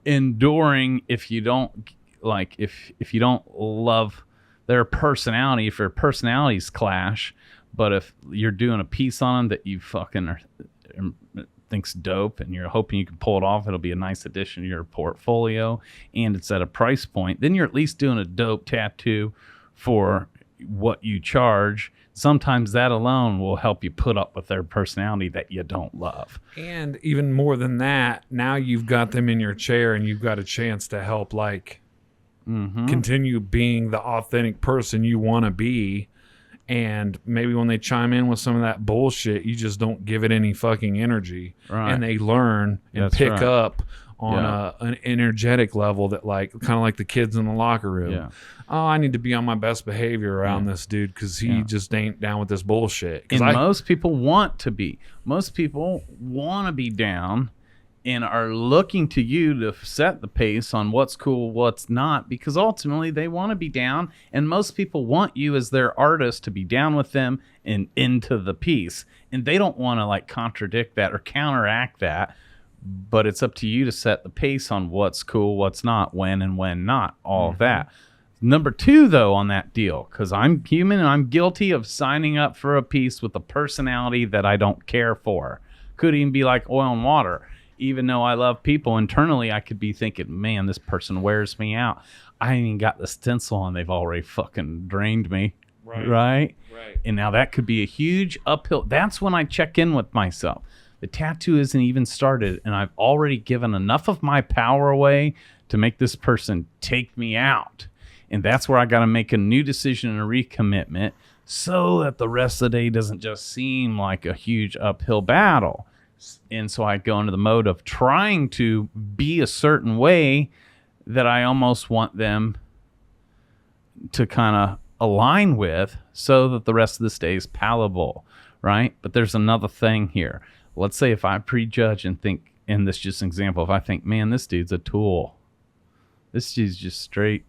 enduring if you don't like, if you don't love their personality, if their personalities clash. But if you're doing a piece on them that you fucking thinks dope and you're hoping you can pull it off, it'll be a nice addition to your portfolio and it's at a price point, then you're at least doing a dope tattoo for what you charge. Sometimes that alone will help you put up with their personality that you don't love. And even more than that, now you've got them in your chair and you've got a chance to help, like, continue being the authentic person you want to be. And maybe when they chime in with some of that bullshit, you just don't give it any fucking energy. Right. And they learn and pick up on an energetic level that, like, kind of like the kids in the locker room. Yeah. Oh, I need to be on my best behavior around this dude because he just ain't down with this bullshit. And most people want to be. Most people want to be down and are looking to you to set the pace on what's cool, what's not, because ultimately they want to be down. And most people want you as their artist to be down with them and into the piece. And they don't want to, like, contradict that or counteract that. But it's up to you to set the pace on what's cool, what's not, when and when not, all of that. Number two, though, on that deal, because I'm human and I'm guilty of signing up for a piece with a personality that I don't care for. Could even be like oil and water. Even though I love people, internally I could be thinking, man, this person wears me out. I ain't even got the stencil on. They've already fucking drained me. Right? And now that could be a huge uphill. That's when I check in with myself. The tattoo isn't even started, and I've already given enough of my power away to make this person take me out. And that's where I got to make a new decision and a recommitment so that the rest of the day doesn't just seem like a huge uphill battle. And so I go into the mode of trying to be a certain way that I almost want them to kind of align with so that the rest of this day is palatable, right? But there's another thing here. Let's say if I prejudge and think, in this just example, if I think, man, this dude's a tool. This dude's just straight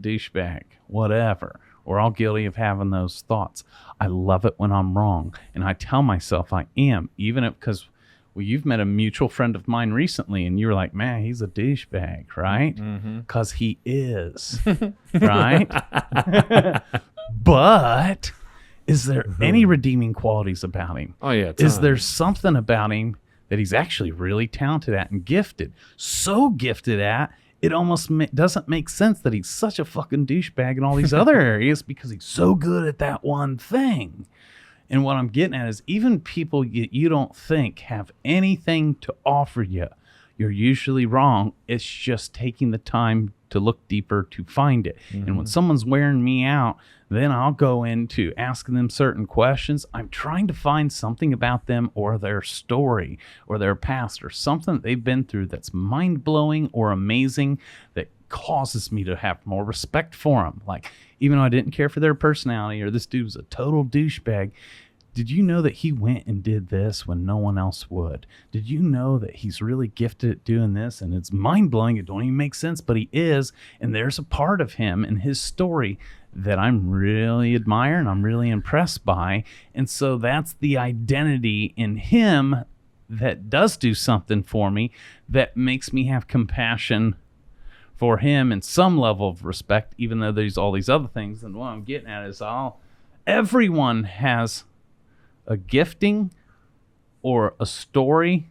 douchebag, whatever. We're all guilty of having those thoughts. I love it when I'm wrong. And I tell myself I am, even if, because you've met a mutual friend of mine recently and you were like, man, he's a douchebag, right? Because he is, right? But is there any redeeming qualities about him? Oh, yeah. Is there something about him that he's actually really talented at and gifted? So gifted at, it almost doesn't make sense that he's such a fucking douchebag in all these other areas because he's so good at that one thing. And what I'm getting at is even people you don't think have anything to offer you, you're usually wrong. It's just taking the time to look deeper to find it. And when someone's wearing me out, then I'll go into asking them certain questions. I'm trying to find something about them or their story or their past or something that they've been through that's mind-blowing or amazing that causes me to have more respect for them. Like, even though I didn't care for their personality or this dude was a total douchebag, did you know that he went and did this when no one else would? Did you know that he's really gifted at doing this? And it's mind-blowing. It don't even make sense, but he is. And there's a part of him and his story that I'm really admire and I'm really impressed by. And so that's the identity in him that does do something for me that makes me have compassion for him and some level of respect, even though there's all these other things. And what I'm getting at is everyone has a gifting or a story,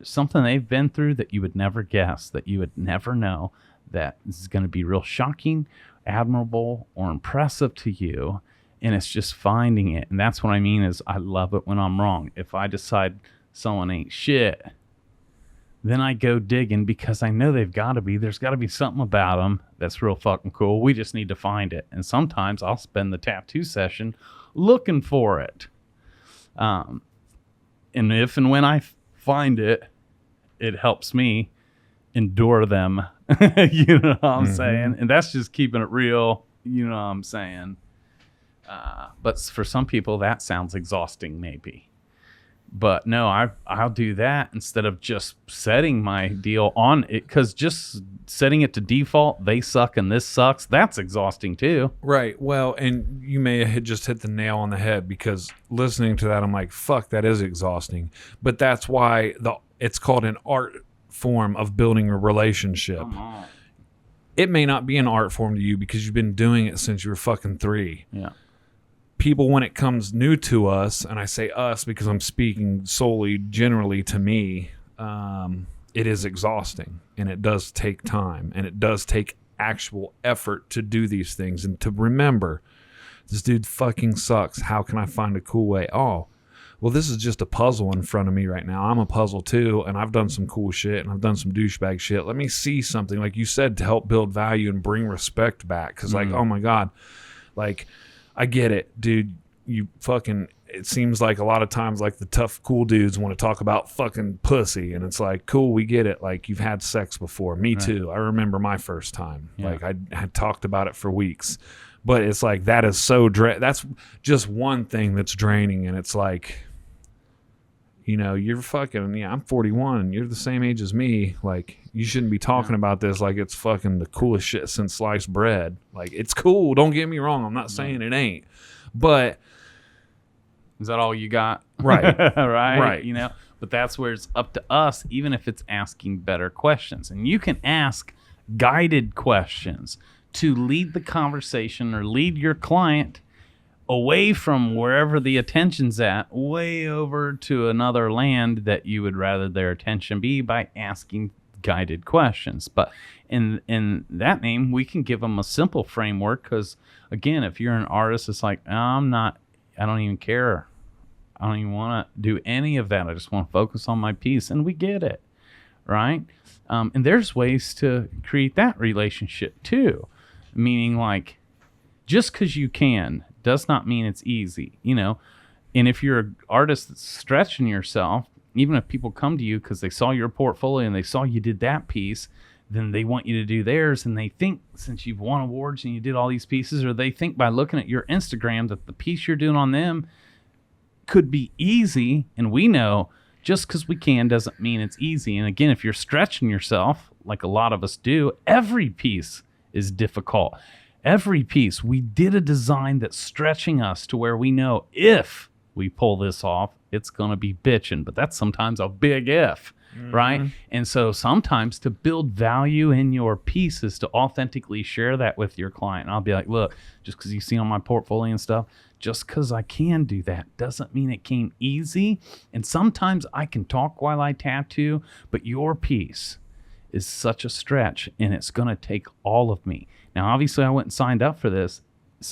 something they've been through that you would never guess, that you would never know, that is going to be real shocking, admirable, or impressive to you. And it's just finding it. And that's what I mean is I love it when I'm wrong. If I decide someone ain't shit, then I go digging because I know there's got to be something about them that's real fucking cool. We just need to find it. And sometimes I'll spend the tattoo session looking for it. And if and when I find it, it helps me endure them. You know what I'm saying? And that's just keeping it real. You know what I'm saying? But for some people, that sounds exhausting, maybe. But no, I'll do that instead of just setting my deal on it, because just setting it to default, they suck and this sucks, that's exhausting too. Right. Well, and you may have just hit the nail on the head, because listening to that, I'm like, fuck, that is exhausting. But that's why it's called an art form of building a relationship. It may not be an art form to you because you've been doing it since you were fucking 3. Yeah. People, when it comes new to us, and I say us because I'm speaking solely generally to me, it is exhausting, and it does take time, and it does take actual effort to do these things and to remember, this dude fucking sucks. How can I find a cool way? Oh, well, this is just a puzzle in front of me right now. I'm a puzzle too, and I've done some cool shit, and I've done some douchebag shit. Let me see something, like you said, to help build value and bring respect back. Because, like, oh my God, like, I get it, dude. You fucking, it seems like a lot of times, like, the tough, cool dudes want to talk about fucking pussy. And it's like, cool, we get it. Like, you've had sex before. Me too. I remember my first time. Yeah. Like, I had talked about it for weeks. But it's like, that is so, that's just one thing that's draining. And it's like, you know, you're fucking, yeah, I'm 41 and you're the same age as me. Like, you shouldn't be talking about this like it's fucking the coolest shit since sliced bread. Like, it's cool. Don't get me wrong. I'm not saying it ain't. But is that all you got? Right. Right. You know, but that's where it's up to us, even if it's asking better questions. And you can ask guided questions to lead the conversation or lead your client away from wherever the attention's at, way over to another land that you would rather their attention be, by asking guided questions. But in that name, we can give them a simple framework, because, again, if you're an artist, it's like, I don't even care. I don't even want to do any of that. I just want to focus on my piece. And we get it, right? And there's ways to create that relationship too. Meaning like, just because you can does not mean it's easy, you know? And if you're an artist that's stretching yourself, even if people come to you because they saw your portfolio and they saw you did that piece, then they want you to do theirs. And they think since you've won awards and you did all these pieces, or they think by looking at your Instagram that the piece you're doing on them could be easy. And we know just because we can doesn't mean it's easy. And again, if you're stretching yourself, like a lot of us do, every piece is difficult. Every piece, we did a design that's stretching us to where we know if we pull this off, it's going to be bitching. But that's sometimes a big if. Right? And so sometimes to build value in your piece is to authentically share that with your client. And I'll be like, look, just because you see on my portfolio and stuff, just because I can do that doesn't mean it came easy. And sometimes I can talk while I tattoo, but your piece is such a stretch and it's going to take all of me. Now, obviously I wouldn't signed up for this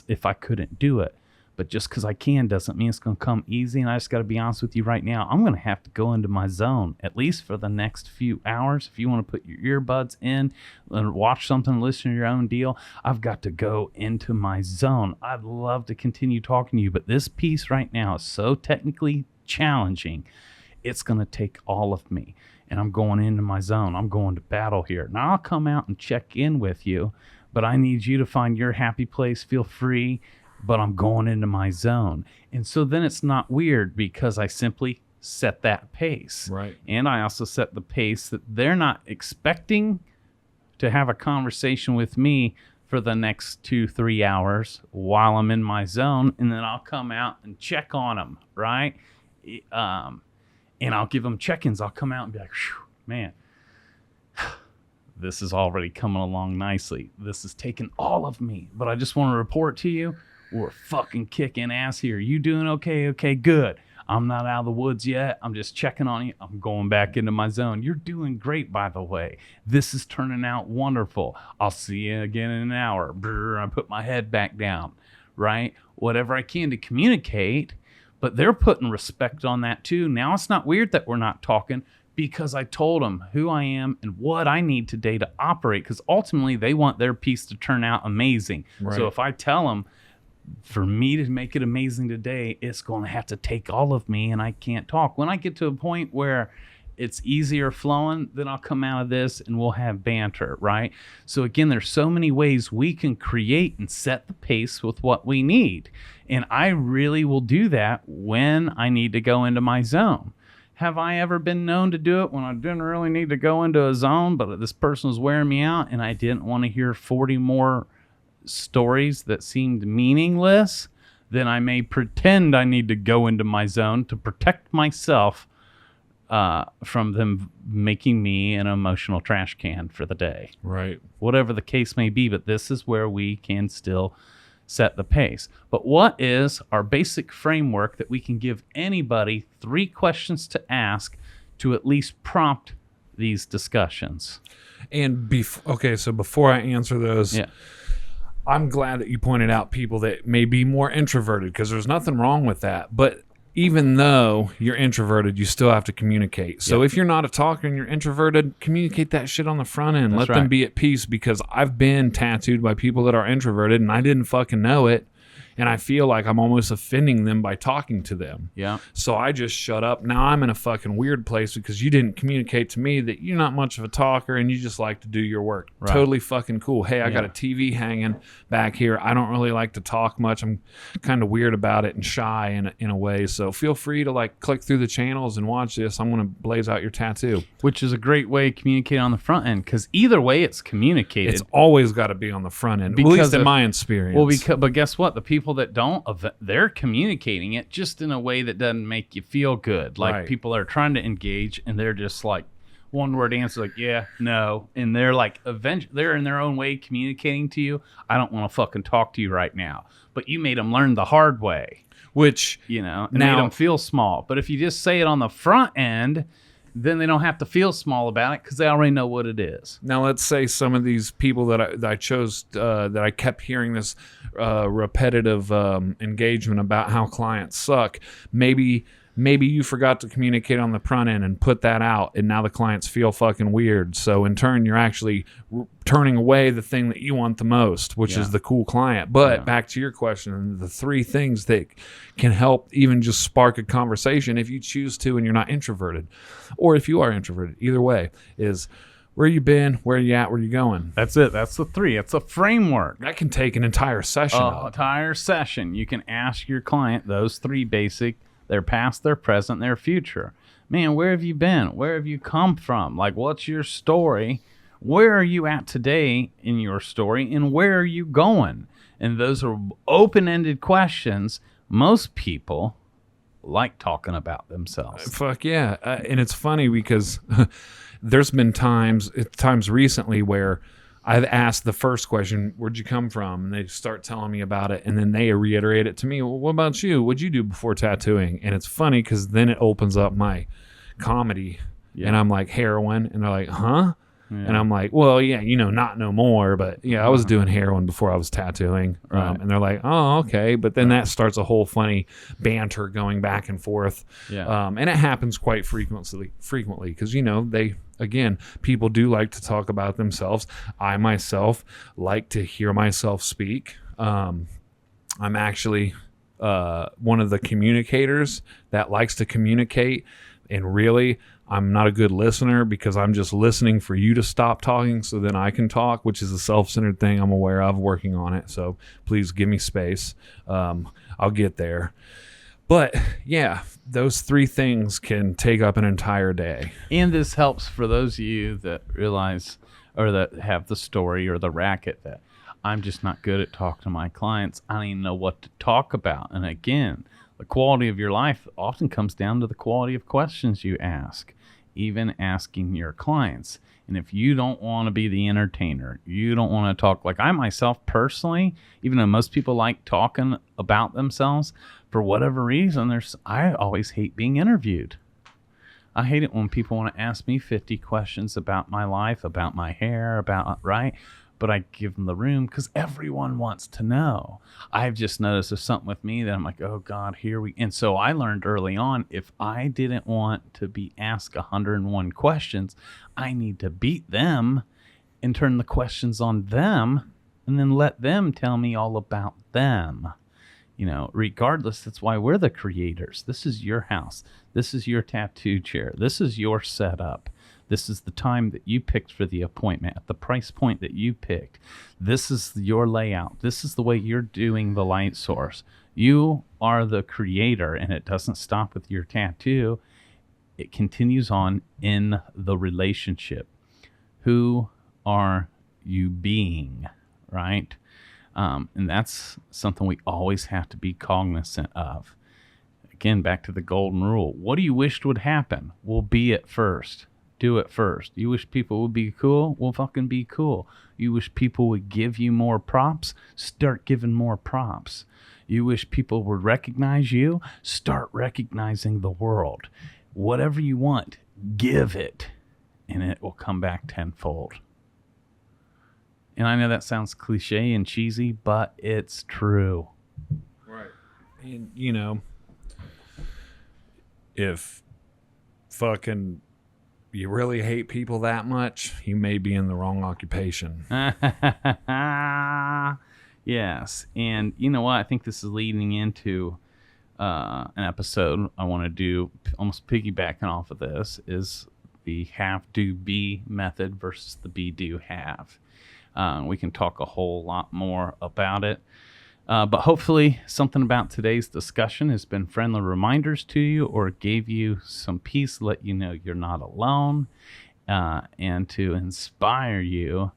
if I couldn't do it. But just because I can doesn't mean it's going to come easy. And I just got to be honest with you right now. I'm going to have to go into my zone, at least for the next few hours. If you want to put your earbuds in and watch something, listen to your own deal, I've got to go into my zone. I'd love to continue talking to you, but this piece right now is so technically challenging. It's going to take all of me. And I'm going into my zone. I'm going to battle here. Now, I'll come out and check in with you, but I need you to find your happy place. Feel free. But I'm going into my zone. And so then it's not weird because I simply set that pace. Right. And I also set the pace that they're not expecting to have a conversation with me for the next 2-3 hours while I'm in my zone. And then I'll come out and check on them, right? And I'll give them check-ins. I'll come out and be like, man, this is already coming along nicely. This is taking all of me. But I just want to report to you, we're fucking kicking ass here. You doing okay? Okay, good. I'm not out of the woods yet. I'm just checking on you. I'm going back into my zone. You're doing great, by the way. This is turning out wonderful. I'll see you again in an hour. Brr, I put my head back down, right? Whatever I can to communicate, but they're putting respect on that too. Now it's not weird that we're not talking because I told them who I am and what I need today to operate, because ultimately they want their piece to turn out amazing. Right. So if I tell them, for me to make it amazing today, it's going to have to take all of me and I can't talk. When I get to a point where it's easier flowing, then I'll come out of this and we'll have banter, right? So again, there's so many ways we can create and set the pace with what we need. And I really will do that when I need to go into my zone. Have I ever been known to do it when I didn't really need to go into a zone, but this person was wearing me out and I didn't want to hear 40 more stories that seemed meaningless? Then I may pretend I need to go into my zone to protect myself from them making me an emotional trash can for the day. Right. Whatever the case may be, but this is where we can still set the pace. But what is our basic framework that we can give anybody 3 questions to ask to at least prompt these discussions? And so before I answer those, yeah. I'm glad that you pointed out people that may be more introverted, because there's nothing wrong with that. But even though you're introverted, you still have to communicate. So if you're not a talker and you're introverted, communicate that shit on the front end. Let them be at peace, because I've been tattooed by people that are introverted and I didn't fucking know it. And I feel like I'm almost offending them by talking to them. Yeah. So I just shut up. Now I'm in a fucking weird place because you didn't communicate to me that you're not much of a talker and you just like to do your work. Right. Totally fucking cool. Hey, I got a TV hanging back here. I don't really like to talk much. I'm kind of weird about it and shy in a way. So feel free to like click through the channels and watch this. I'm going to blaze out your tattoo. Which is a great way to communicate on the front end, because either way it's communicated. It's always got to be on the front end, at least in my experience. Well, but guess what? The people that don't, they're communicating it just in a way that doesn't make you feel good. Like people are trying to engage and they're just like one word answer, like yeah, no, and they're like they're in their own way communicating to you. I don't want to fucking talk to you right now, but you made them learn the hard way, which made them feel small. But if you just say it on the front end, then they don't have to feel small about it because they already know what it is. Now, let's say some of these people that I chose, that I kept hearing this repetitive engagement about how clients suck. Maybe you forgot to communicate on the front end and put that out, and now the clients feel fucking weird. So in turn, you're actually turning away the thing that you want the most, which is the cool client. But back to your question, the 3 things that can help even just spark a conversation if you choose to and you're not introverted, or if you are introverted, either way, is where you been, where you at, where you going. That's it. That's the 3. It's a framework. That can take an entire session. Entire session. You can ask your client those 3 basic, their past, their present, their future. Man, where have you been? Where have you come from? Like, what's your story? Where are you at today in your story? And where are you going? And those are open-ended questions. Most people like talking about themselves. Fuck yeah. And it's funny because there's been times recently where I've asked the first question, where'd you come from? And they start telling me about it. And then they reiterate it to me. Well, what about you? What'd you do before tattooing? And it's funny because then it opens up my comedy. Yeah. And I'm like, heroin. And they're like, huh? Yeah. And I'm like, well, yeah, not no more. But yeah, I was doing heroin before I was tattooing. Right. And they're like, oh, okay. But then that starts a whole funny banter going back and forth. Yeah. And it happens quite frequently because, again, people do like to talk about themselves. I myself like to hear myself speak. I'm actually one of the communicators that likes to communicate. And really, I'm not a good listener because I'm just listening for you to stop talking so then I can talk, which is a self-centered thing I'm aware of, working on it. So please give me space. I'll get there. But yeah, those 3 things can take up an entire day. And this helps for those of you that realize or that have the story or the racket that I'm just not good at talking to my clients. I don't even know what to talk about. And again, the quality of your life often comes down to the quality of questions you ask, even asking your clients. And if you don't want to be the entertainer, you don't want to talk like I myself personally, even though most people like talking about themselves, for whatever reason, I always hate being interviewed. I hate it when people want to ask me 50 questions about my life, about my hair, right? But I give them the room because everyone wants to know. I've just noticed there's something with me that I'm like, oh God, and so I learned early on, if I didn't want to be asked 101 questions, I need to beat them and turn the questions on them and then let them tell me all about them. Regardless, that's why we're the creators. This is your house. This is your tattoo chair. This is your setup. This is the time that you picked for the appointment at the price point that you picked. This is your layout. This is the way you're doing the light source. You are the creator, and it doesn't stop with your tattoo. It continues on in the relationship. Who are you being, right? And that's something we always have to be cognizant of. Again, back to the golden rule. What do you wish would happen? Well, be it first. Do it first. You wish people would be cool? Well, fucking be cool. You wish people would give you more props? Start giving more props. You wish people would recognize you? Start recognizing the world. Whatever you want, give it, and it will come back tenfold. And I know that sounds cliche and cheesy, but it's true. Right. And, if fucking you really hate people that much, you may be in the wrong occupation. Yes. And you know what? I think this is leading into an episode I want to do, almost piggybacking off of this, is the have, do, be method versus the be, do, have. We can talk a whole lot more about it. But hopefully something about today's discussion has been friendly reminders to you or gave you some peace, let you know you're not alone, and to inspire you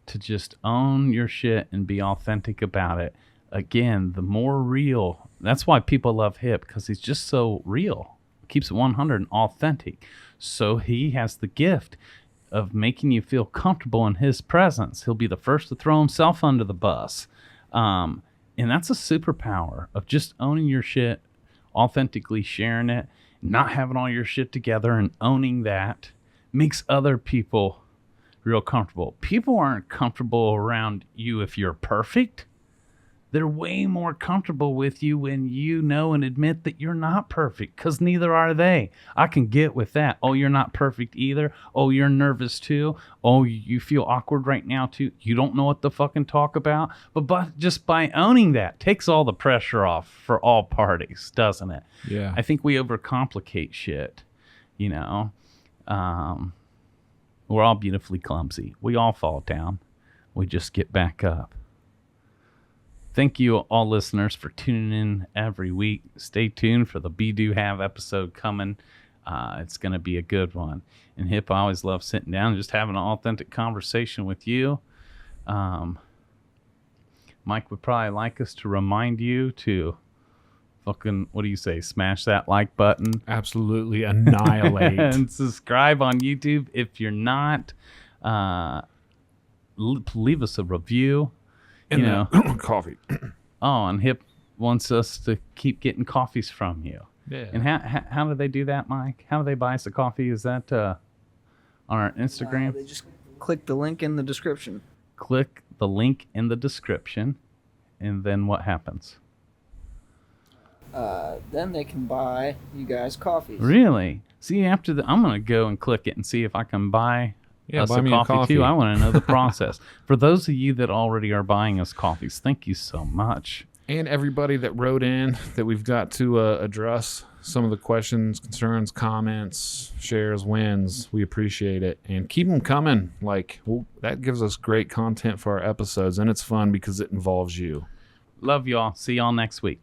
to just own your shit and be authentic about it. Again, the more real, that's why people love Hip, because he's just so real. Keeps it 100 and authentic. So he has the gift of making you feel comfortable in his presence. He'll be the first to throw himself under the bus. And that's a superpower of just owning your shit, authentically sharing it, not having all your shit together and owning that makes other people real comfortable. People aren't comfortable around you if you're perfect. They're way more comfortable with you when you know and admit that you're not perfect, because neither are they. I can get with that. Oh, you're not perfect either. Oh, you're nervous too. Oh, you feel awkward right now too. You don't know what to fucking talk about. But just by owning that takes all the pressure off for all parties, doesn't it? Yeah. I think we overcomplicate shit, you know. We're all beautifully clumsy. We all fall down. We just get back up. Thank you, all listeners, for tuning in every week. Stay tuned for the Be Do Have episode coming. It's going to be a good one. And Hip, I always love sitting down and just having an authentic conversation with you. Mike would probably like us to remind you to fucking, what do you say, smash that like button. Absolutely annihilate. And subscribe on YouTube. If you're not, leave us a review. You know, coffee. Oh, and Hip wants us to keep getting coffees from you. Yeah. And how do they do that, Mike? How do they buy us a coffee? Is that on our Instagram? They just click the link in the description. Click the link in the description, and then what happens? Then they can buy you guys coffees. Really? See, I'm going to go and click it and see if I can buy us buy a me coffee too. I want to know the process. For those of you that already are buying us coffees, thank you so much. And everybody that wrote in that we've got to address some of the questions, concerns, comments, shares, wins. We appreciate it. And keep them coming. That gives us great content for our episodes, and it's fun because it involves you. Love y'all. See y'all next week.